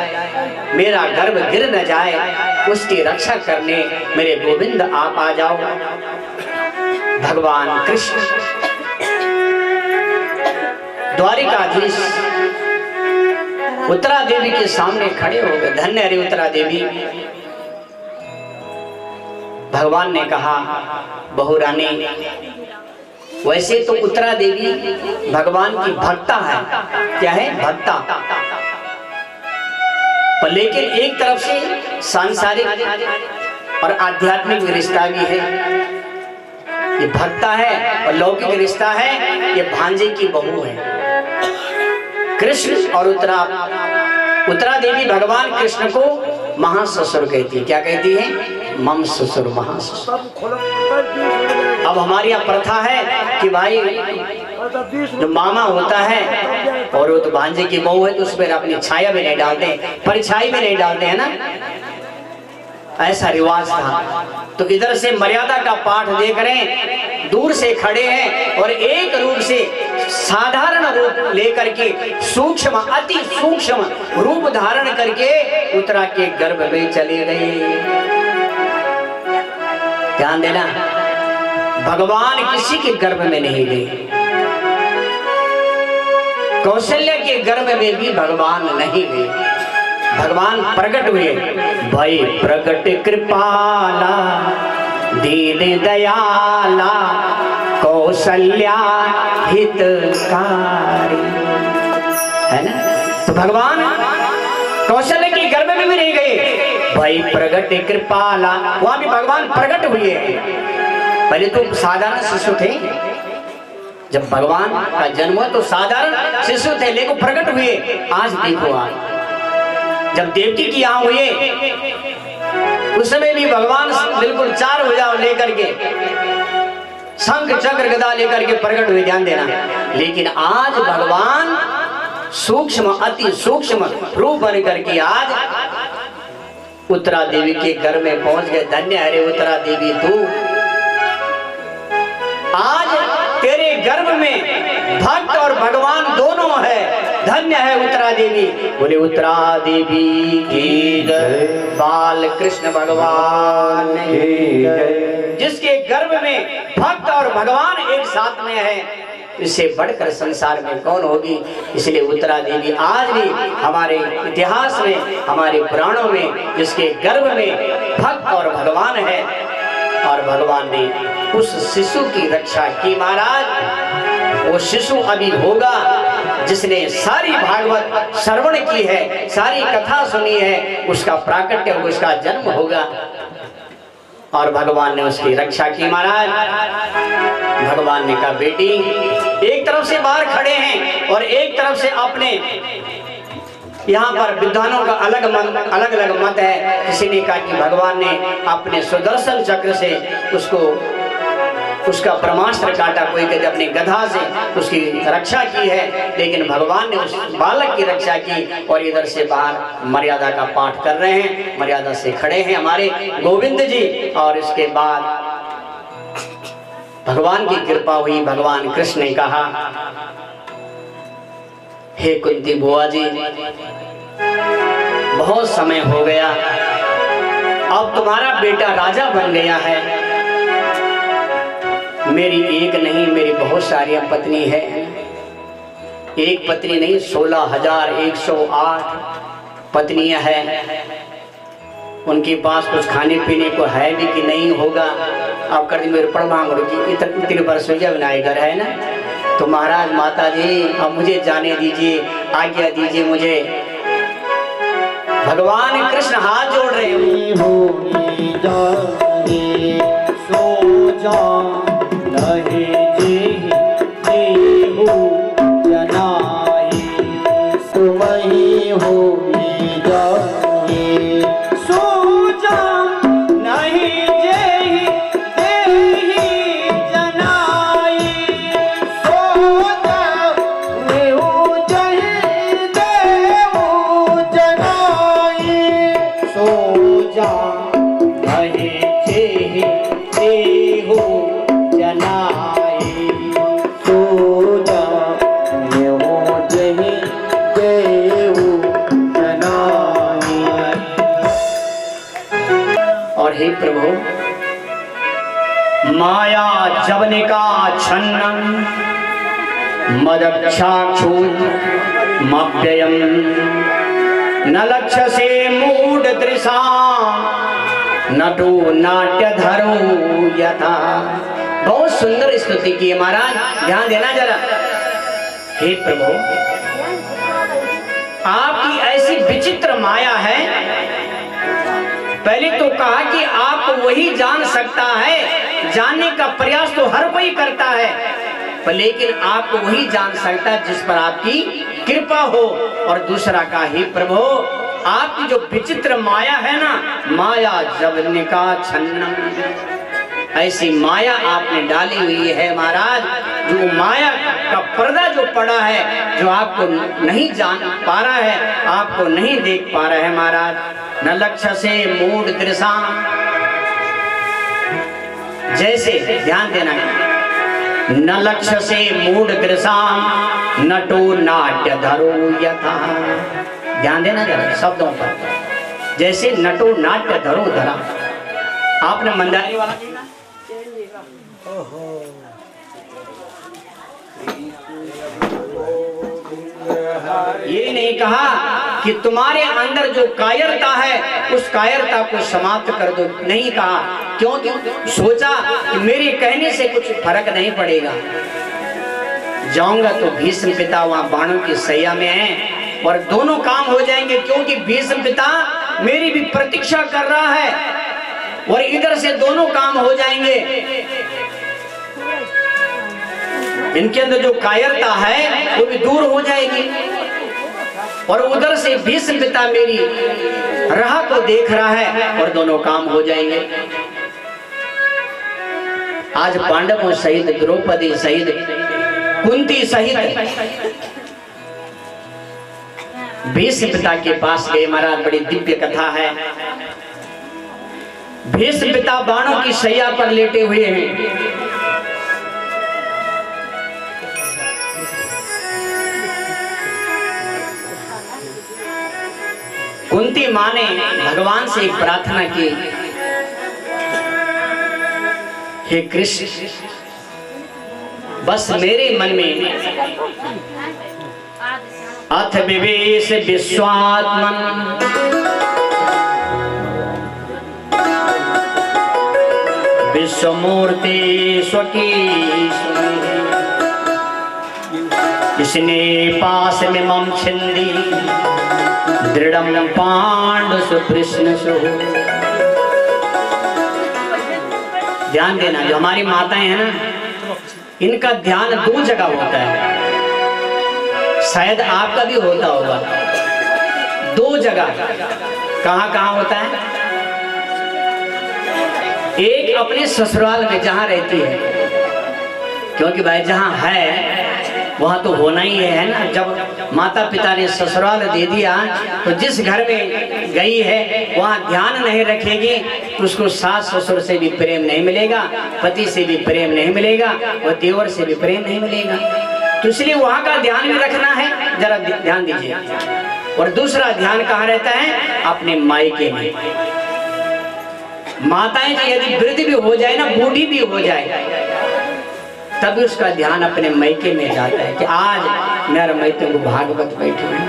मेरा गर्भ गिर न जाए, उसकी रक्षा करने मेरे गोविंद आप आ जाओ। भगवान कृष्ण द्वारिकाधीश उत्तरा देवी के सामने खड़े हो गए। धन्य हरि उत्तरा देवी। भगवान ने कहा, बहु रानी, वैसे तो उत्तरा देवी भगवान की भक्ता है। क्या है? भक्ता। पर लेकिन एक तरफ से सांसारिक और आध्यात्मिक रिश्ता भी है। ये भक्ता है और लौकिक रिश्ता है। ये भांजे की बहू है। कृष्ण और उत्तरा देवी भगवान कृष्ण को महाससुर कहती है। क्या कहती है? मम ससुर महाससुर। अब हमारी यहाँ प्रथा है कि भाई जो मामा होता है और वो तो भांजे की बहू है तो उस पर अपनी छाया भी नहीं डालते, परछाई भी नहीं डालते, है ना? ऐसा रिवाज था। तो इधर से मर्यादा का पाठ देख रहे हैं, दूर से खड़े हैं और एक रूप से साधारण रूप लेकर के सूक्ष्म, अति सूक्ष्म रूप धारण करके उत्तरा के गर्भ में चले गए। ध्यान देना, भगवान किसी के गर्भ में नहीं गए। कौशल्या के गर्भ में भी भगवान नहीं गए। भगवान प्रकट हुए। भाई प्रकट कृपाला दीन दयाला कौशल्या हितकारी, है ना? तो भगवान कौशल्या के गर्भ में भी नहीं गए। भाई प्रकट कृपाला, वहां भी भगवान प्रकट हुए। पहले तो साधारण शिशु थे, जब भगवान का जन्म हुआ तो साधारण शिशु थे, लेकिन प्रकट हुए। आज देखो, आप जब देवकी की यहाँ हुए उस समय भी भगवान बिल्कुल 4 भुजा लेकर के, शंख चक्र गदा लेकर के प्रकट हुए। ध्यान देना। लेकिन आज भगवान सूक्ष्म, अति सूक्ष्म रूप बन करके आज उत्तरा देवी के घर में पहुंच गए। धन्य हरे उत्तरा देवी, तू आज तेरे गर्भ में भक्त और भगवान दोनों है। धन्य है उत्तरा देवी। बोले उत्तरा देवी की जय, बाल कृष्ण भगवान की जय। जिसके गर्भ में भक्त और भगवान एक साथ में है, इससे बढ़कर संसार में कौन होगी। इसलिए उत्तरा देवी आज भी हमारे इतिहास में, हमारे पुराणों में, जिसके गर्भ में भक्त और भगवान है, और भगवान ने उस शिशु की रक्षा की। महाराज, वो शिशु अभी होगा जिसने सारी भागवत श्रवण की है, सारी कथा सुनी है, उसका प्राकट्य, उसका जन्म होगा और भगवान ने उसकी रक्षा की। महाराज, भगवान ने कहा, बेटी, एक तरफ से बाहर खड़े हैं और एक तरफ से अपने, यहाँ पर विद्वानों का अलग अलग मत है। किसी ने कहा कि भगवान ने अपने सुदर्शन चक्र से उसका ब्रह्मास्त्र काटा, कोई कहते अपनी गधा से उसकी रक्षा की है, लेकिन भगवान ने उस बालक की रक्षा की। और इधर से बाहर मर्यादा का पाठ कर रहे हैं, मर्यादा से खड़े हैं हमारे गोविंद जी। और इसके बाद भगवान की कृपा हुई। भगवान कृष्ण ने कहा, हे कुंती बुआ जी, बहुत समय हो गया, अब तुम्हारा बेटा राजा बन गया है, मेरी एक नहीं, मेरी बहुत सारी पत्नी है। एक पत्नी नहीं, 16,108 पत्नियां हैं। उनके पास कुछ खाने पीने को है भी कि नहीं होगा। आप कर दी मेरे प्रमाण जी, इतने वर्ष हो गया घर है ना। तो महाराज माता जी अब मुझे जाने दीजिए, आज्ञा दीजिए मुझे। भगवान कृष्ण हाथ जोड़ रहे हैं। सो जा नहीं जी हो जनाई, सुमही हो प्रभु। माया जवनिका छन्नम मदक्षाक्षूत मव्ययम न लक्ष्य से मूढ़ दृशा नटो नाट्य धरो यथा। बहुत सुंदर स्तुति की है महाराज, ध्यान देना जरा। हे प्रभु, आपकी ऐसी विचित्र माया है। पहले तो कहा कि आप वही जान सकता है, जानने का प्रयास तो हर कोई करता है, पर लेकिन आपको वही जान सकता है जिस पर आपकी कृपा हो। और दूसरा का ही प्रभु, आपकी जो विचित्र माया है ना, माया जवनिका छन्नम, ऐसी माया आपने डाली हुई है महाराज। जो माया का पर्दा जो पड़ा है, जो आपको नहीं जान पा रहा है, आपको नहीं देख पा रहा है महाराज। न लक्ष्य से मूढ़ दृशा, जैसे ध्यान देना है, न लक्ष्य से मूढ़ दृशा नटो नाट्य धरो यथा। ध्यान देना जरा शब्दों पर, जैसे नटो नाट्य धरो धरा। आपने मंदारी वाला ये नहीं कहा कि तुम्हारे अंदर जो कायरता है उस कायरता को समाप्त कर दो, नहीं कहा। क्योंकि सोचा कि मेरे कहने से कुछ फर्क नहीं पड़ेगा। जाऊंगा तो भीष्म पिता वहां बाणों की सैया में है और दोनों काम हो जाएंगे, क्योंकि भीष्म पिता मेरी भी प्रतीक्षा कर रहा है और इधर से दोनों काम हो जाएंगे। इनके अंदर जो कायरता है वो भी दूर हो जाएगी और उधर से भीष्म पिता मेरी राह को देख रहा है और दोनों काम हो जाएंगे। आज पांडवों सहित, द्रौपदी सहित, कुंती सहित भीष्म पिता के पास गए महाराज। बड़ी दिव्य कथा है। भीष्म पिता बाणों की शैया पर लेटे हुए हैं। कुंती माँ ने भगवान से एक प्रार्थना की, हे कृष्ण, बस मेरे मन में अथ विवेश विश्वात्मन विश्वमूर्ति स्वकी, इसने पास में मम छिंदी दृढ़म पांडु सुकृष्ण सु। ध्यान देना, जो हमारी माताएं हैं ना, इनका ध्यान दो जगह होता है। शायद आपका भी होता होगा। दो जगह कहां कहां होता है? एक अपने ससुराल में जहां रहती है, क्योंकि भाई जहां है वहां तो होना ही है ना। जब माता पिता ने ससुराल दे दिया तो जिस घर में गई है वहां ध्यान नहीं रखेगी तो उसको सास ससुर से भी प्रेम नहीं मिलेगा, पति से भी प्रेम नहीं मिलेगा और देवर से भी प्रेम नहीं मिलेगा। तो इसलिए वहां का ध्यान भी रखना है, जरा ध्यान दीजिए। और दूसरा ध्यान कहाँ रहता है? अपने मायके में। माताएं जी यदि वृद्ध भी हो जाए ना, बूढ़ी भी हो जाए, तभी उसका ध्यान अपने मैके में जाता है कि आज मेरा मैके को भागवत बैठे हैं।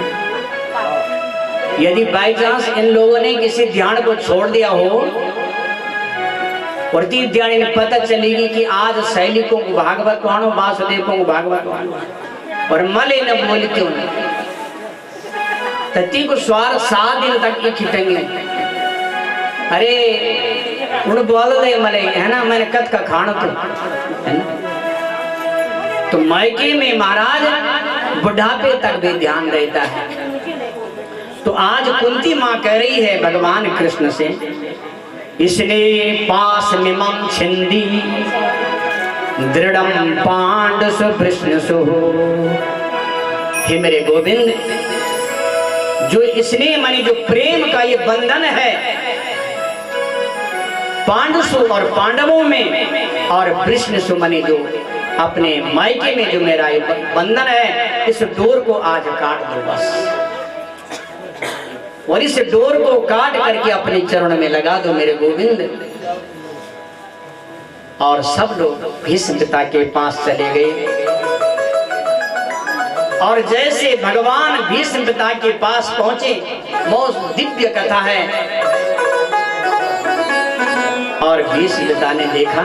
यदि बाई चांस इन लोगों ने किसी ध्यान को छोड़ दिया हो और तीन ध्यान में पता चलेगी कि आज सैनिकों को भागवत वाणो, वासुदेवों को भागवत वाणो और मले न बोल क्यों तत्ती को स्वार 7 दिन तक ये खिटेंगे। अरे उन बोल दे मले है ना, मैंने कद का खाना तो है ना। तो मायके में महाराज बुढ़ापे तक भी ध्यान रहता है। तो आज कुंती माँ कह रही है भगवान कृष्ण से, इसने पास मिमं छिंदी दृढ़म पांडुस कृष्णसु। हे मेरे गोविंद, जो इसने मानी जो प्रेम का ये बंधन है पांडुसु और पांडवों में और कृष्णसु मानी जो अपने मायके में जो मेरा ये बंधन है, इस डोर को आज काट दो बस, और इस डोर को काट करके अपने चरण में लगा दो मेरे गोविंद। और सब लोग भीष्म पिता के पास चले गए। और जैसे भगवान भीष्म पिता के पास पहुंचे, बहुत दिव्य कथा है। और भीष्म पिता ने देखा,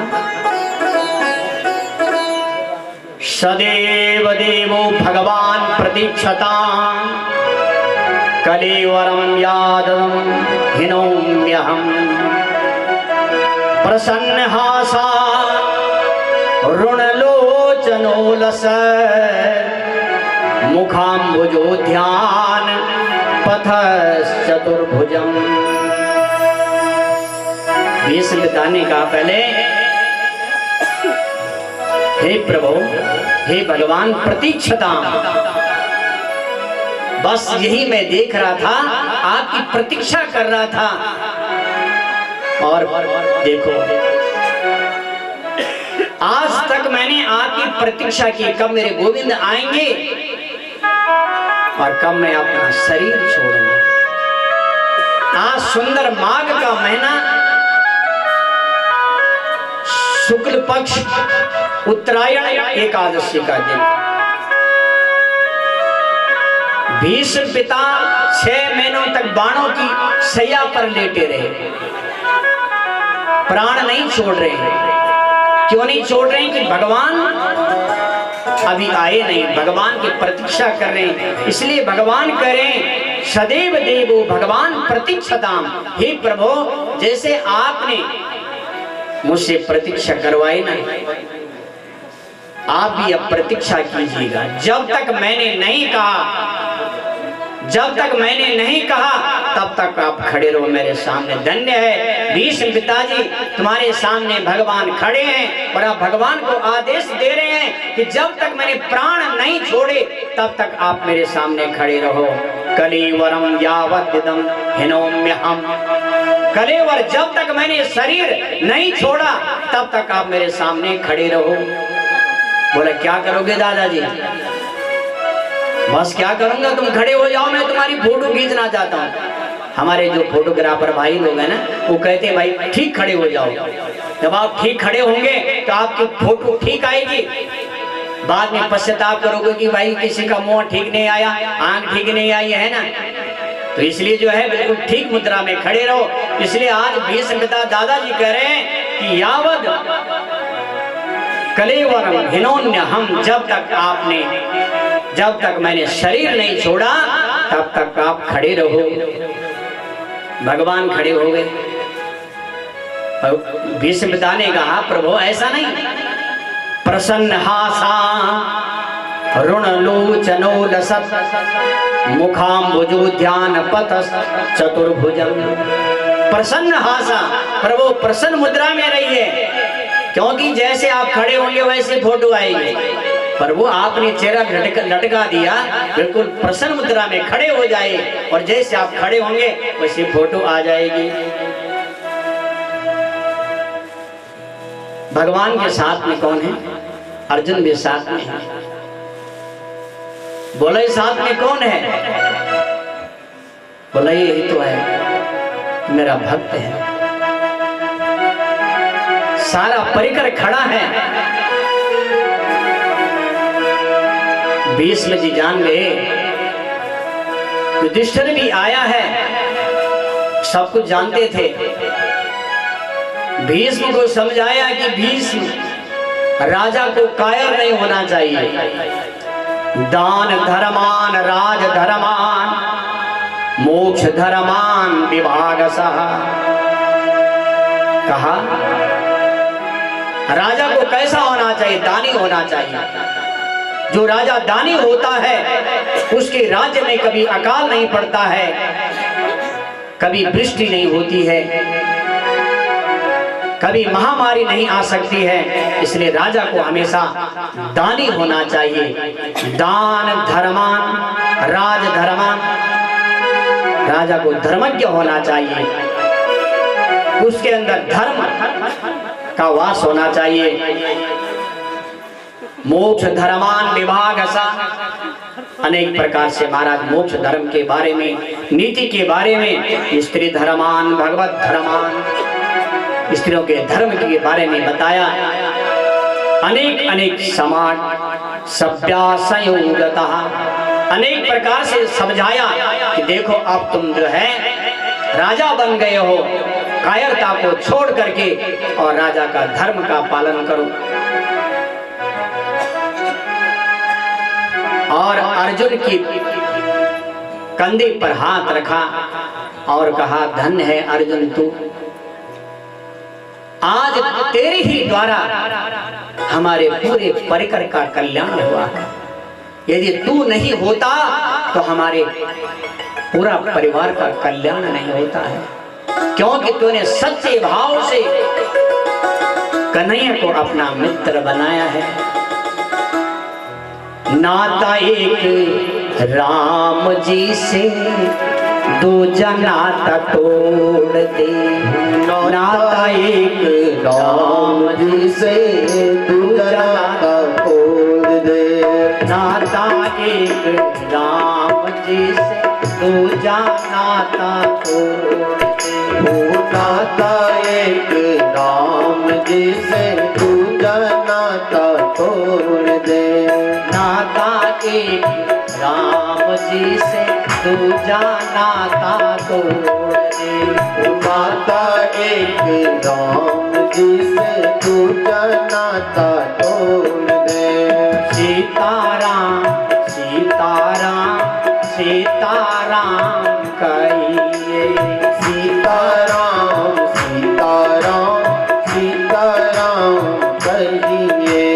सदैव देवो भगवान प्रतीक्षतां कलेवरं यादवं हिनोम्यहम् प्रसन्नहासा ऋणलोचनो लस मुखाम्बुजो ध्यान पथश्चतुर्भुजम्। भीष्म पिता ने कहा पहले, हे प्रभु, हे भगवान प्रतीक्षता, बस यही मैं देख रहा था, आपकी प्रतीक्षा कर रहा था। और देखो आज तक मैंने आपकी प्रतीक्षा की, कब मेरे गोविंद आएंगे और कब मैं अपना शरीर छोड़ूंगा। आज सुंदर माघ का महीना, शुक्ल पक्ष उत्तरायण एकादशी का दिन, भीष्म पिता 6 महीनों तक बाणों की सैया पर लेटे रहे, प्राण नहीं छोड़ रहे हैं। क्यों नहीं छोड़ रहे हैं? कि भगवान अभी आए नहीं, भगवान की प्रतीक्षा कर रहे हैं। इसलिए भगवान कह रहे हैं, सदैव देवो भगवान प्रतीक्षताम। हे प्रभु, जैसे आपने मुझसे प्रतीक्षा करवाई ना, आप भी अब प्रतीक्षा कीजिएगा। जब तक मैंने नहीं कहा, जब तक मैंने नहीं कहा, तब तक आप खड़े रहो मेरे सामने। धन्य है भीष्म पिताजी, तुम्हारे सामने भगवान खड़े हैं और आप भगवान को आदेश दे रहे हैं कि जब तक मैंने प्राण नहीं छोड़े, तब तक आप मेरे सामने खड़े रहो। कलेवरम यावदिदम हिनोम्यहम्, कलेवर, जब तक मैंने शरीर नहीं छोड़ा, तब तक आप मेरे सामने खड़े रहो। बोला क्या करोगे दादाजी? बस क्या करूंगा, तुम खड़े हो जाओ, मैं तुम्हारी फोटो खींचना चाहता हूँ। हमारे जो फोटोग्राफर भाई लोग हैं ना, वो कहते हैं भाई ठीक खड़े हो जाओ। जब आप ठीक खड़े होंगे तो आपकी फोटो ठीक आएगी। बाद में पश्चाताप करोगे कि भाई किसी का मुंह ठीक नहीं आया, आंख ठीक नहीं आई, है ना। तो इसलिए जो है बिल्कुल ठीक मुद्रा में खड़े रहो। इसलिए आज भीष्म पिता दादाजी कह रहे हैं कि यावद कलेवरम हिनोम्यहम्, जब तक मैंने शरीर नहीं छोड़ा, तब तक आप खड़े रहो। भगवान खड़े हो गए। भीष्म पिता ने कहा, प्रभु ऐसा नहीं, प्रसन्न हासा ऋणलोचनो लसत् मुखाम्बुजो ध्यान पथश्च चतुर्भुजम्। प्रसन्न हासा, प्रभु प्रसन्न मुद्रा में रहिए, क्योंकि जैसे आप खड़े होंगे वैसे फोटो आएगी। प्रभु आपने चेहरा लटका दिया, बिल्कुल प्रसन्न मुद्रा में खड़े हो जाए, और जैसे आप खड़े होंगे वैसे फोटो आ जाएगी। भगवान के साथ में कौन है? अर्जुन भी साथ में है। बोले साथ में कौन है? बोला यही तो है, मेरा भक्त है। सारा परिकर खड़ा है, भीष्म जी जान गए युधिष्ठिर भी आया है, सब कुछ जानते थे। भीष्म को समझाया कि भीष्म, राजा को कायर नहीं होना चाहिए। दान धर्मान राज धर्मान मोक्ष धर्मान विभागसः। कहा राजा को कैसा होना चाहिए? दानी होना चाहिए। जो राजा दानी होता है उसके राज्य में कभी अकाल नहीं पड़ता है, कभी वृष्टि नहीं होती है, कभी महामारी नहीं आ सकती है। इसलिए राजा को हमेशा दानी होना चाहिए। दान धर्मान राज धर्मान, राजा को धर्मज्ञ होना चाहिए, उसके अंदर धर्म का वास होना चाहिए। मोक्ष धर्मान विभागसा, अनेक प्रकार से महाराज मोक्ष धर्म के बारे में, नीति के बारे में, स्त्री धर्मान भगवत धर्मान, स्त्रियों के धर्म के बारे में बताया। अनेक अनेक समाज सभ्यासंयोगतः, अनेक प्रकार से समझाया कि देखो अब तुम जो है राजा बन गए हो, कायरता को छोड़ करके और राजा का धर्म का पालन करो। और अर्जुन की कंधे पर हाथ रखा और कहा धन्य है अर्जुन तू, आज तेरे ही द्वारा हमारे पूरे परिकर का कल्याण हुआ है। यदि तू नहीं होता तो हमारे पूरा परिवार का कल्याण नहीं होता है, क्योंकि तूने सच्चे भाव से कन्हैया को अपना मित्र बनाया है। नाता एक राम जी से दूजा नाता तोड़ दे, नाता एक राम जी से दूजा नाता तोड़ दे, नाता एक राम जी से दूजा नाता तोड़ दे, नाता एक राम जी से दूजा नाता तोड़ दे, नाता एक राम जी से दूजा नाता तोड़ दे, नाता एक राम जी से दूजा नाता तोड़ दे। सीताराम सीताराम सीताराम कहिए, सीताराम सीताराम सीताराम कहिए,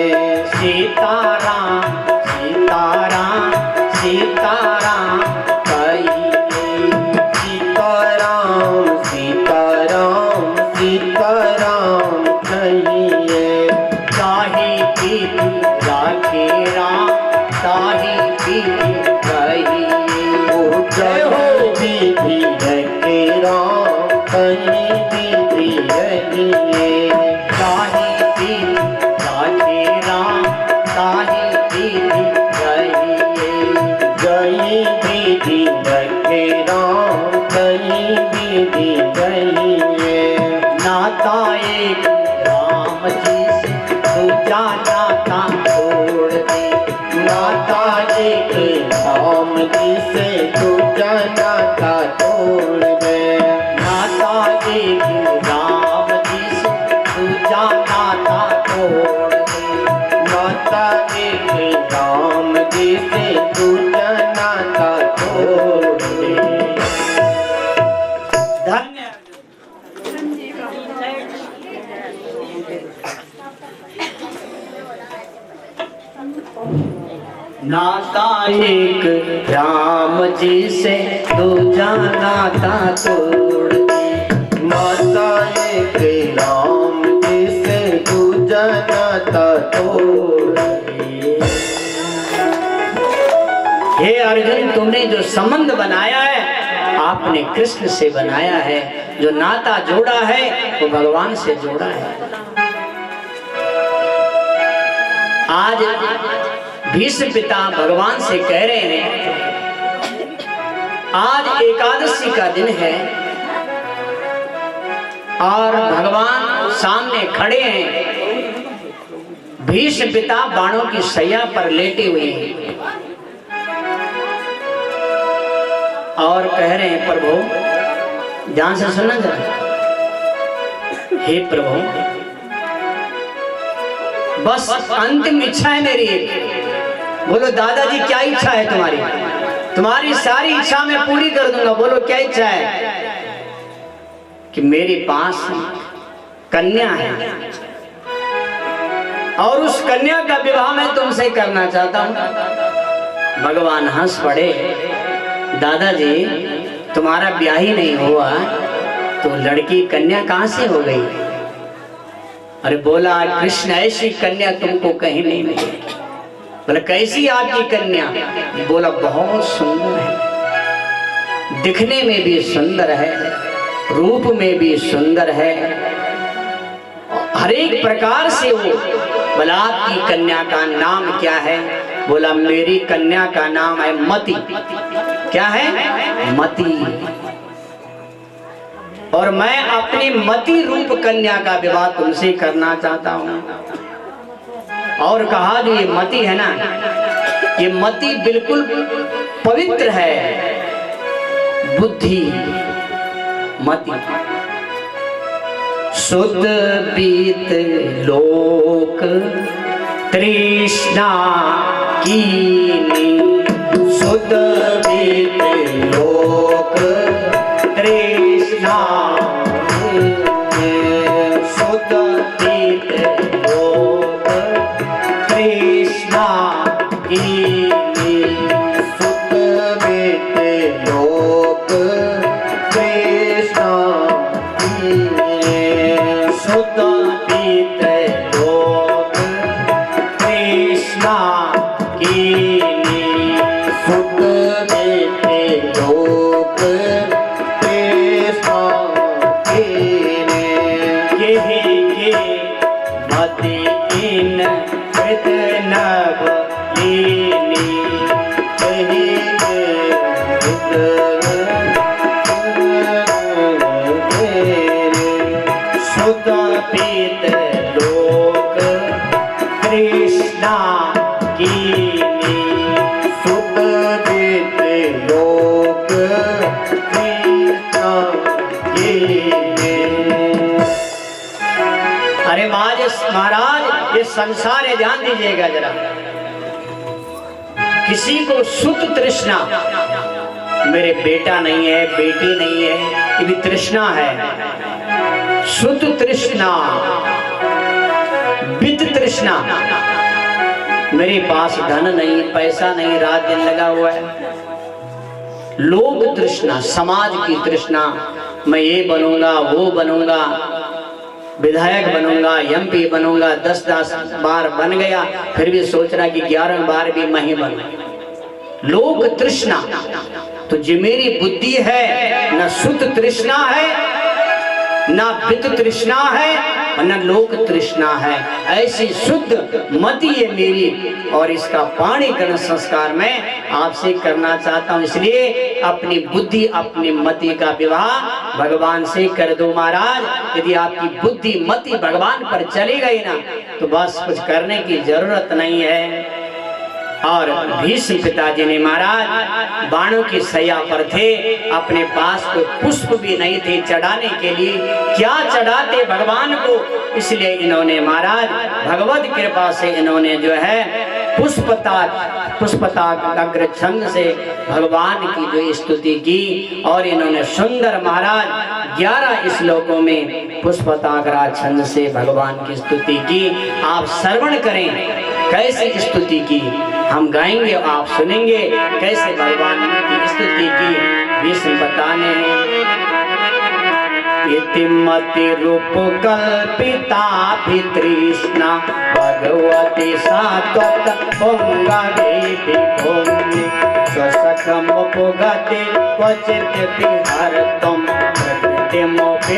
सीताराम सीताराम सीताराम कहिए, सीताराम सीताराम सीताराम कहिए। ताहि प्रीति राखे राम, ताहि प्रीति कहिए, जय हो प्रीति रखे राम, कहीं प्रीति रहिए, ताहि प्रीति राखे राम, ताहि प्रीति रहिए, जय प्रीति रखे राम, कहीं प्रीति रहिए। नाता एक राम जी से दूजा नाता तोड़ दे, नाता एक राम जी से दूजा नाता तोड़ दे, नाता एक राम जी से दूजा नाता तोड़ दे, नाता एक राम जी से दूजा नाता तोड़ दे। धन्य नाता एक राम जी से दूजा नाता तोड़ दे, नाता एक राम जी से दूजा नाता तोड़ दे। हे अर्जुन, तुमने जो संबंध बनाया है आपने कृष्ण से बनाया है, जो नाता जोड़ा है वो भगवान से जोड़ा है। आज भीष्म पिता भगवान से कह रहे हैं, आज एकादशी का दिन है और भगवान सामने खड़े हैं, भीष्म पिता बाणों की सैया पर लेटे हुए हैं और कह रहे हैं, प्रभु ध्यान से सुनना जरा, हे प्रभु बस अंतिम इच्छा है मेरी एक। बोलो दादाजी क्या इच्छा है तुम्हारी? तुम्हारी सारी इच्छा मैं पूरी कर दूंगा। बोलो क्या इच्छा है? कि मेरे पास कन्या है और उस कन्या का विवाह मैं तुमसे करना चाहता हूं। भगवान हंस पड़े, दादाजी तुम्हारा ब्याह ही नहीं हुआ तो लड़की कन्या कहां से हो गई? अरे बोला कृष्ण ऐसी कन्या तुमको कहीं नहीं मिलेगी। बोला कैसी आपकी कन्या? बोला बहुत सुंदर है, दिखने में भी सुंदर है, रूप में भी सुंदर है, हर एक प्रकार से वो। बोला आपकी कन्या का नाम क्या है? बोला मेरी कन्या का नाम है मति। क्या है? मति। और मैं अपनी मति रूप कन्या का विवाह तुमसे करना चाहता हूं। और कहा जो ये मति है ना, ये मति बिल्कुल पवित्र है, बुद्धि मति। शुद्ध बीत लोक तृष्णा कीनी, शुद्ध बीत लोक तृष्णा, शुद्ध बीत लोक तृष्णा कीनी, शुद्ध बीत लोक तृष्णा कीनी, शुद्ध बीत लोक तृष्णा कीनी, शुद्ध बीत लोक तृष्णा कीनी। यही मति इन कृत नव लीनी, यही शुद्ध पीत लोक तृष्णा कीनी, शुद्ध पीत लोक तृष्णा कीनी। अरे महाराज ये संसार है, ध्यान दीजिएगा जरा। किसी को सुत तृष्णा, मेरे बेटा नहीं है, बेटी नहीं है, ये भी तृष्णा है। सुत तृष्णा, वित्त तृष्णा, मेरे पास धन नहीं, पैसा नहीं, रात दिन लगा हुआ है। लोक तृष्णा, समाज की तृष्णा, मैं ये बनूंगा, वो बनूंगा, विधायक बनूंगा, एमपी बनूंगा, 10-10 बार बन गया, फिर भी सोच रहा कि 11 बार भी मैं ही बन। लोक तृष्णा। तो जो मेरी बुद्धि है, न सुत तृष्णा है, न वित्त तृष्णा है, न लोक तृष्णा है। ऐसी शुद्ध मति है मेरी, और इसका पाणी ग्रहण संस्कार मैं आपसे करना चाहता हूँ। इसलिए अपनी बुद्धि, अपनी मति का विवाह भगवान से कर दो महाराज। यदि आपकी बुद्धि मति भगवान पर चली गई ना, तो बस कुछ करने की जरूरत नहीं है। और भीष्म पिताजी ने महाराज बाणों की सैया पर थे, अपने पास कोई पुष्प भी नहीं थे चढ़ाने के लिए, क्या चढ़ाते भगवान को। इसलिए इन्होंने महाराज भगवत कृपा से इन्होंने जो है पुष्पताक अग्र छंद से भगवान की जो स्तुति की, और इन्होंने सुंदर महाराज 11 श्लोकों में पुष्पताग्रा छंद से भगवान की स्तुति की। आप श्रवण करें कैसे स्तुति की, हम गाएंगे, आप सुनेंगे कैसे भगवान की स्तुति की। भीष्म बताने इति मति रूप कल्पिता भी तृष्णा, भगवती सात्वत पुंगवी भूमि, स्वसखम उपगति क्वचित विहरतुम, प्रकृतिमोपेयसि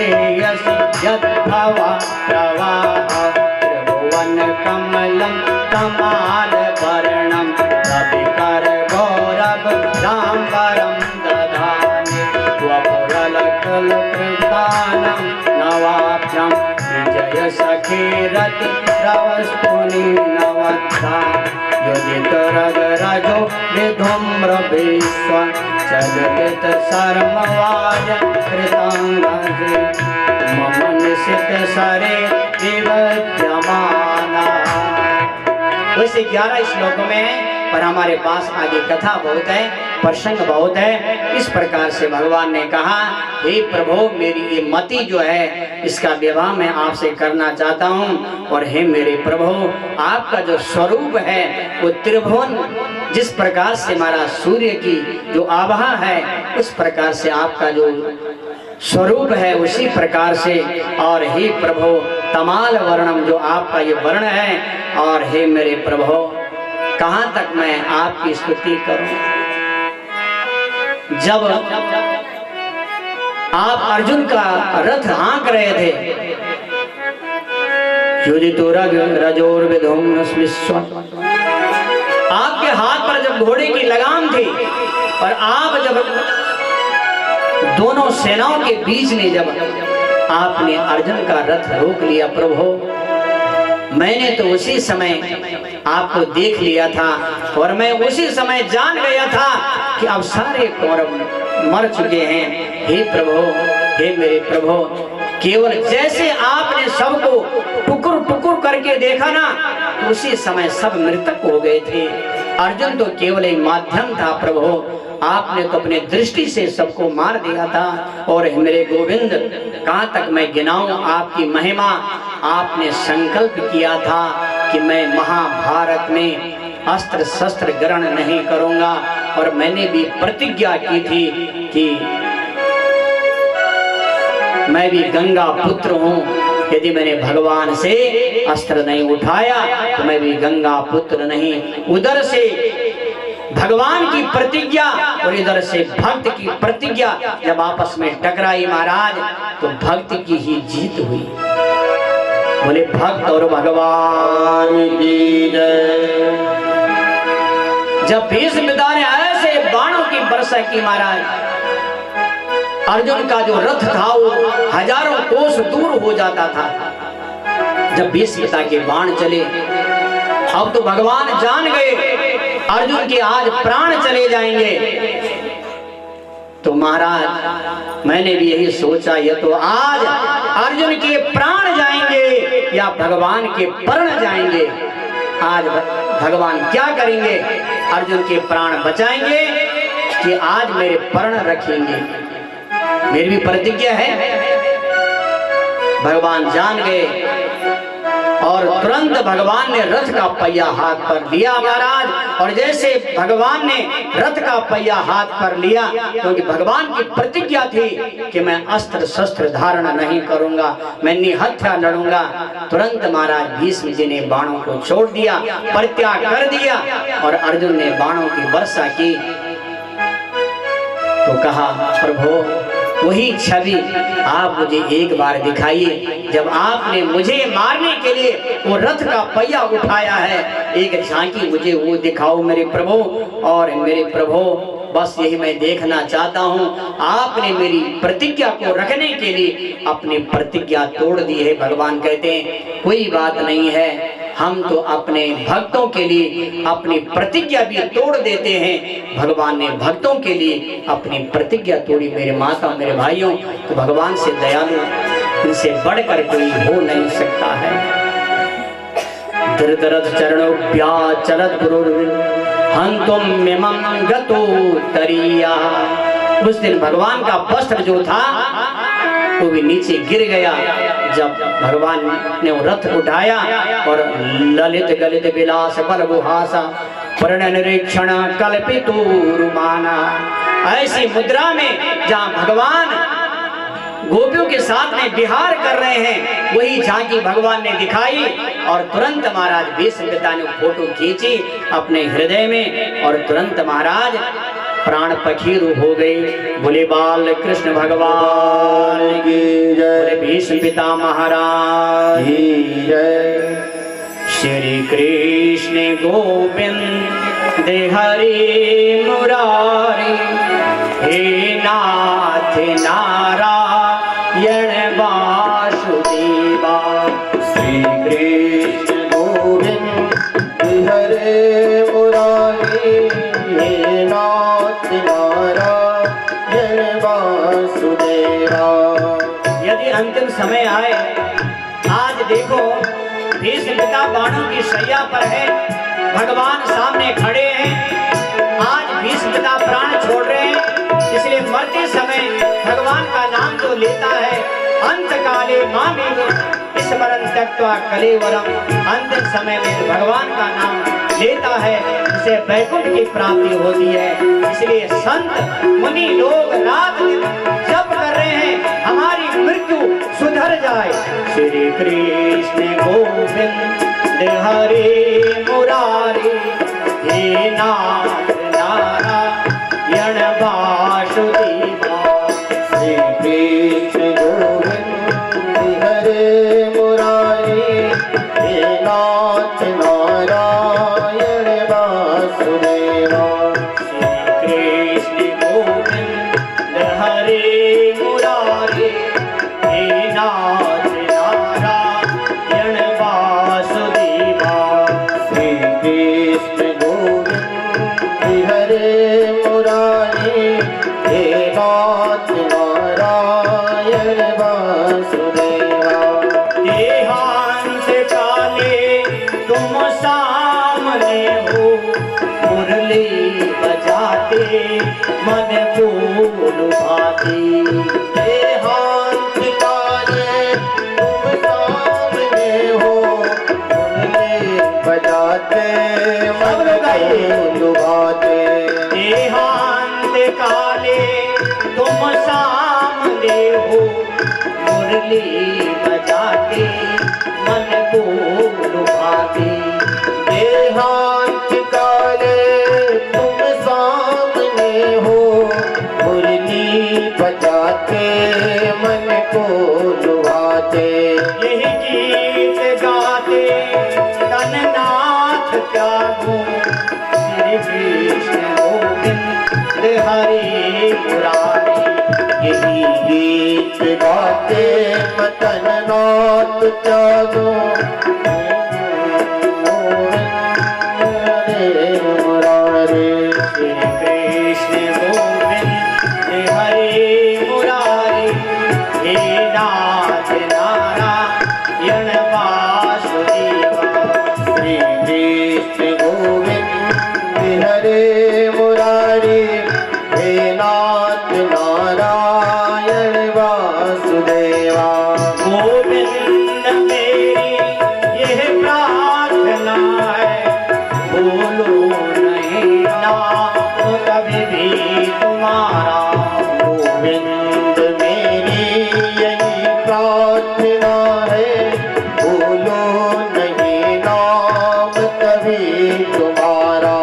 यद्भवा प्रवाह, त्रिभुवन कमलं कमाल वर्णम, रविकर गौरव रामवरं दधाने, वपुरलकल कृतानं नवाभ्यं विजय सखे रथ रवस्तुनि नवत्था योजित रग रजो विधुम्र विश्व चलित सर्मवाज कृतांगजे मम निशित सरे विवध्यमाना। वैसे 11 श्लोकों में पर हमारे पास आगे कथा बहुत है, प्रसंग बहुत है। इस प्रकार से भगवान ने कहा, हे प्रभु मेरी ये मति जो है इसका विवाह मैं आपसे करना चाहता हूँ। और हे मेरे प्रभु आपका जो स्वरूप है वो त्रिभुवन जिस प्रकार से हमारा सूर्य की जो आभा है उस प्रकार से आपका जो स्वरूप है उसी प्रकार से। और हे प्रभु तमाल वर्णम जो आपका ये वर्ण है। और हे मेरे प्रभु कहाँ तक मैं आपकी स्तुति करूं। जब आप अर्जुन का रथ हाँक रहे थे, आपके हाथ पर जब घोड़े की लगाम थी और आप जब दोनों सेनाओं के बीच में जब आपने अर्जुन का रथ रोक लिया प्रभु, मैंने तो उसी समय आपको देख लिया था और मैं उसी समय जान गया था कि अब सारे कौरव मर चुके हैं। हे प्रभु हे मेरे प्रभु केवल जैसे आपने सबको टुकुर टुकुर करके देखा ना तो उसी समय सब मृतक हो गए थे। अर्जुन तो केवल एक माध्यम था प्रभु, आपने तो अपने दृष्टि से सबको मार दिया था। और मेरे गोविंद कहाँ तक मैं गिनाऊं आपकी महिमा। आपने संकल्प किया था कि मैं महाभारत में अस्त्र शस्त्र ग्रहण नहीं करूंगा और मैंने भी प्रतिज्ञा की थी कि मैं भी गंगा पुत्र हूँ। यदि मैंने भगवान से अस्त्र नहीं उठाया तो मैं भी गंगा पुत्र नहीं। उधर से भगवान की प्रतिज्ञा और इधर से भक्त की प्रतिज्ञा जब आपस में टकराई महाराज तो भक्त की ही जीत हुई। बोले भक्त और भगवान की जय। जब भीष्म पिता ने ऐसे बाणों की वर्षा की महाराज, अर्जुन का जो रथ था वो हजारों कोस दूर हो जाता था। जब भीष्म पिता के बाण चले, अब तो भगवान जान गए अर्जुन के आज प्राण चले जाएंगे। तो महाराज मैंने भी यही सोचा, ये तो आज अर्जुन के प्राण जाएंगे या भगवान के पर्ण जाएंगे। आज भगवान क्या करेंगे, अर्जुन के प्राण बचाएंगे कि आज मेरे पर्ण रखेंगे। मेरी भी प्रतिज्ञा है। भगवान जान गए और तुरंत भगवान ने रथ का पहिया हाथ पर लिया महाराज। और जैसे भगवान ने रथ का पहिया हाथ पर लिया क्योंकि भगवान की प्रतिज्ञा थी कि मैं अस्त्र शस्त्र धारण नहीं करूंगा, मैं निहत्था लड़ूंगा। तुरंत महाराज भीष्म जी ने बाणों को छोड़ दिया, परित्याग कर दिया और अर्जुन ने बाणों की वर्षा की। तो कहा प्रभु वही छवि आप मुझे एक बार दिखाइए। जब आपने मुझे मारने के लिए वो रथ का पहिया उठाया है, एक झांकी मुझे वो दिखाओ मेरे प्रभु। और मेरे प्रभु बस यही मैं देखना चाहता हूँ। आपने मेरी प्रतिज्ञा को रखने के लिए अपनी प्रतिज्ञा तोड़ दी है। भगवान कहते हैं कोई बात नहीं है, हम तो अपने भक्तों के लिए अपनी प्रतिज्ञा भी तोड़ देते हैं। भगवान ने भक्तों के लिए अपनी प्रतिज्ञा तोड़ी मेरे माता मेरे भाइयों। तो भगवान से दयालु इनसे बढ़कर कोई हो नहीं सकता है। धृतरथ चरणोप्याचलत हंतुम मिमं गतो तरिया। उस दिन भगवान का वस्त्र जो था वो भी नीचे गिर गया। जब भगवान ने वो रथ उठाया और ललित गलित विलास बल गुहासा पर्ण निरीक्षण कल्पितुरुमाना, ऐसी मुद्रा में जहाँ भगवान गोपियों के साथ में विहार कर रहे हैं वही झांकी भगवान ने दिखाई। और तुरंत महाराज भीष्म पिता ने फोटो खींची अपने हृदय में और तुरंत महाराज प्राण पखीरु हो गए। बोले बाल कृष्ण भगवान की जय। बोले भीष्म पिता महाराज की जय। श्री कृष्ण गोविंद हरि मुरारी हे नाथ नारायण वासुदेवा श्री कृष्ण गोविंद हरे मुरारी हे नाथ नारायण वासुदेवा। यदि अंतिम समय आए, आज देखो भीष्म पिता बाणों की शैया पर है, भगवान सामने खड़े हैं। आज भीष्म पिता प्राण छोड़ रहे हैं, इसलिए मरते समय भगवान का नाम जो लेता है, अंत काले मामेव स्मरन् त्यक्त्वा कलेवरम, अंतिम समय में भगवान का नाम लेता है, उसे वैकुंठ की प्राप्ति होती है। इसलिए संत मुनि लोग रात दिन जप कर रहे हैं, हमारी मृत्यु सुधर जाए। श्री कृष्ण गोविंद हरे मुरारी हे नाथ नारायण वासुदेवा। श्री कृष्ण गोविंद हरे मुरारी हे नाथ नारायण वासुदेवा। श्री कृष्ण गोविंद हरे मुरारी हे नाथ नारायण वासुदेवा। श्री कृष्ण गोविंद हरे मुरारी हे नाथ नारायण वासुदेवा। देहांत काले तुम सामने हो, मुरली बजाते मन को लुभाते। देहांत काले तुम सामने हो, मुरली बजाते सब लोग आइए। लुभाते। देहांत काले तुम सामने हो, मुरली बजाते मन को लुभाते। देहांत काले तुम सामने हो, मुरली बजाते मन को लुभाते। यही गीत गाते तन नाथ त्यागो, श्री कृष्ण गोविंद हरे मुरारी। यही गीत गाते मदन नाथ त्यागो, हरे मुरारी। श्री कृष्ण गोविंद हरे मुरारी हे नाथ नारायण वासुदेवा। श्री कृष्ण गोविंद हरे मुरारी हे नाथ नारायण वासुदेवा। गोविंद मेरी यह प्रार्थना है, बोलो नहीं नाम कभी भी तुम्हारा। गोविंद मेरी यही प्रार्थना है, बोलो नहीं नाम कभी तुम्हारा।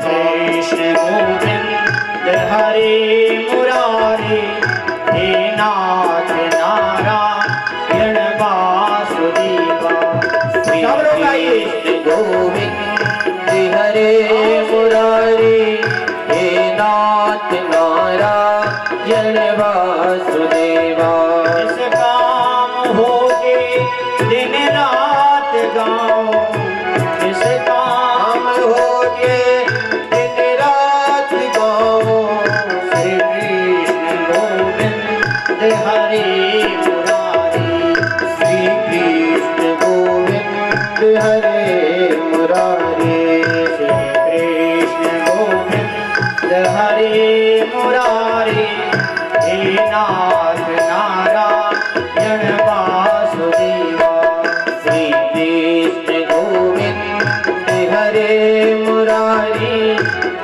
कृष्ण गोविंद हरे मुरारी हे नाथ नारायण वासुदेवा। सब लोग आइए। कृष्ण गोविंद हरे मुरारी हे नाथ नारायण वासुदेवा। इस काम होगे दिन रात गाओ, इस काम हम होगे दिन रात गाओ। श्री कृष्ण गोविंद हरे मुरारी। श्री कृष्ण गोविंद हरे मुरारी। श्री कृष्ण गोविंद हरे मुरारी हे नाथ नारायण वासुदेवा। श्री कृष्ण गोविंद हरे मुरारी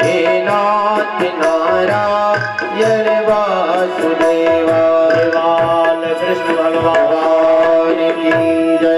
हे नाथ नारायण वासुदेवा। बाल कृष्ण भगवान भगवान की जय।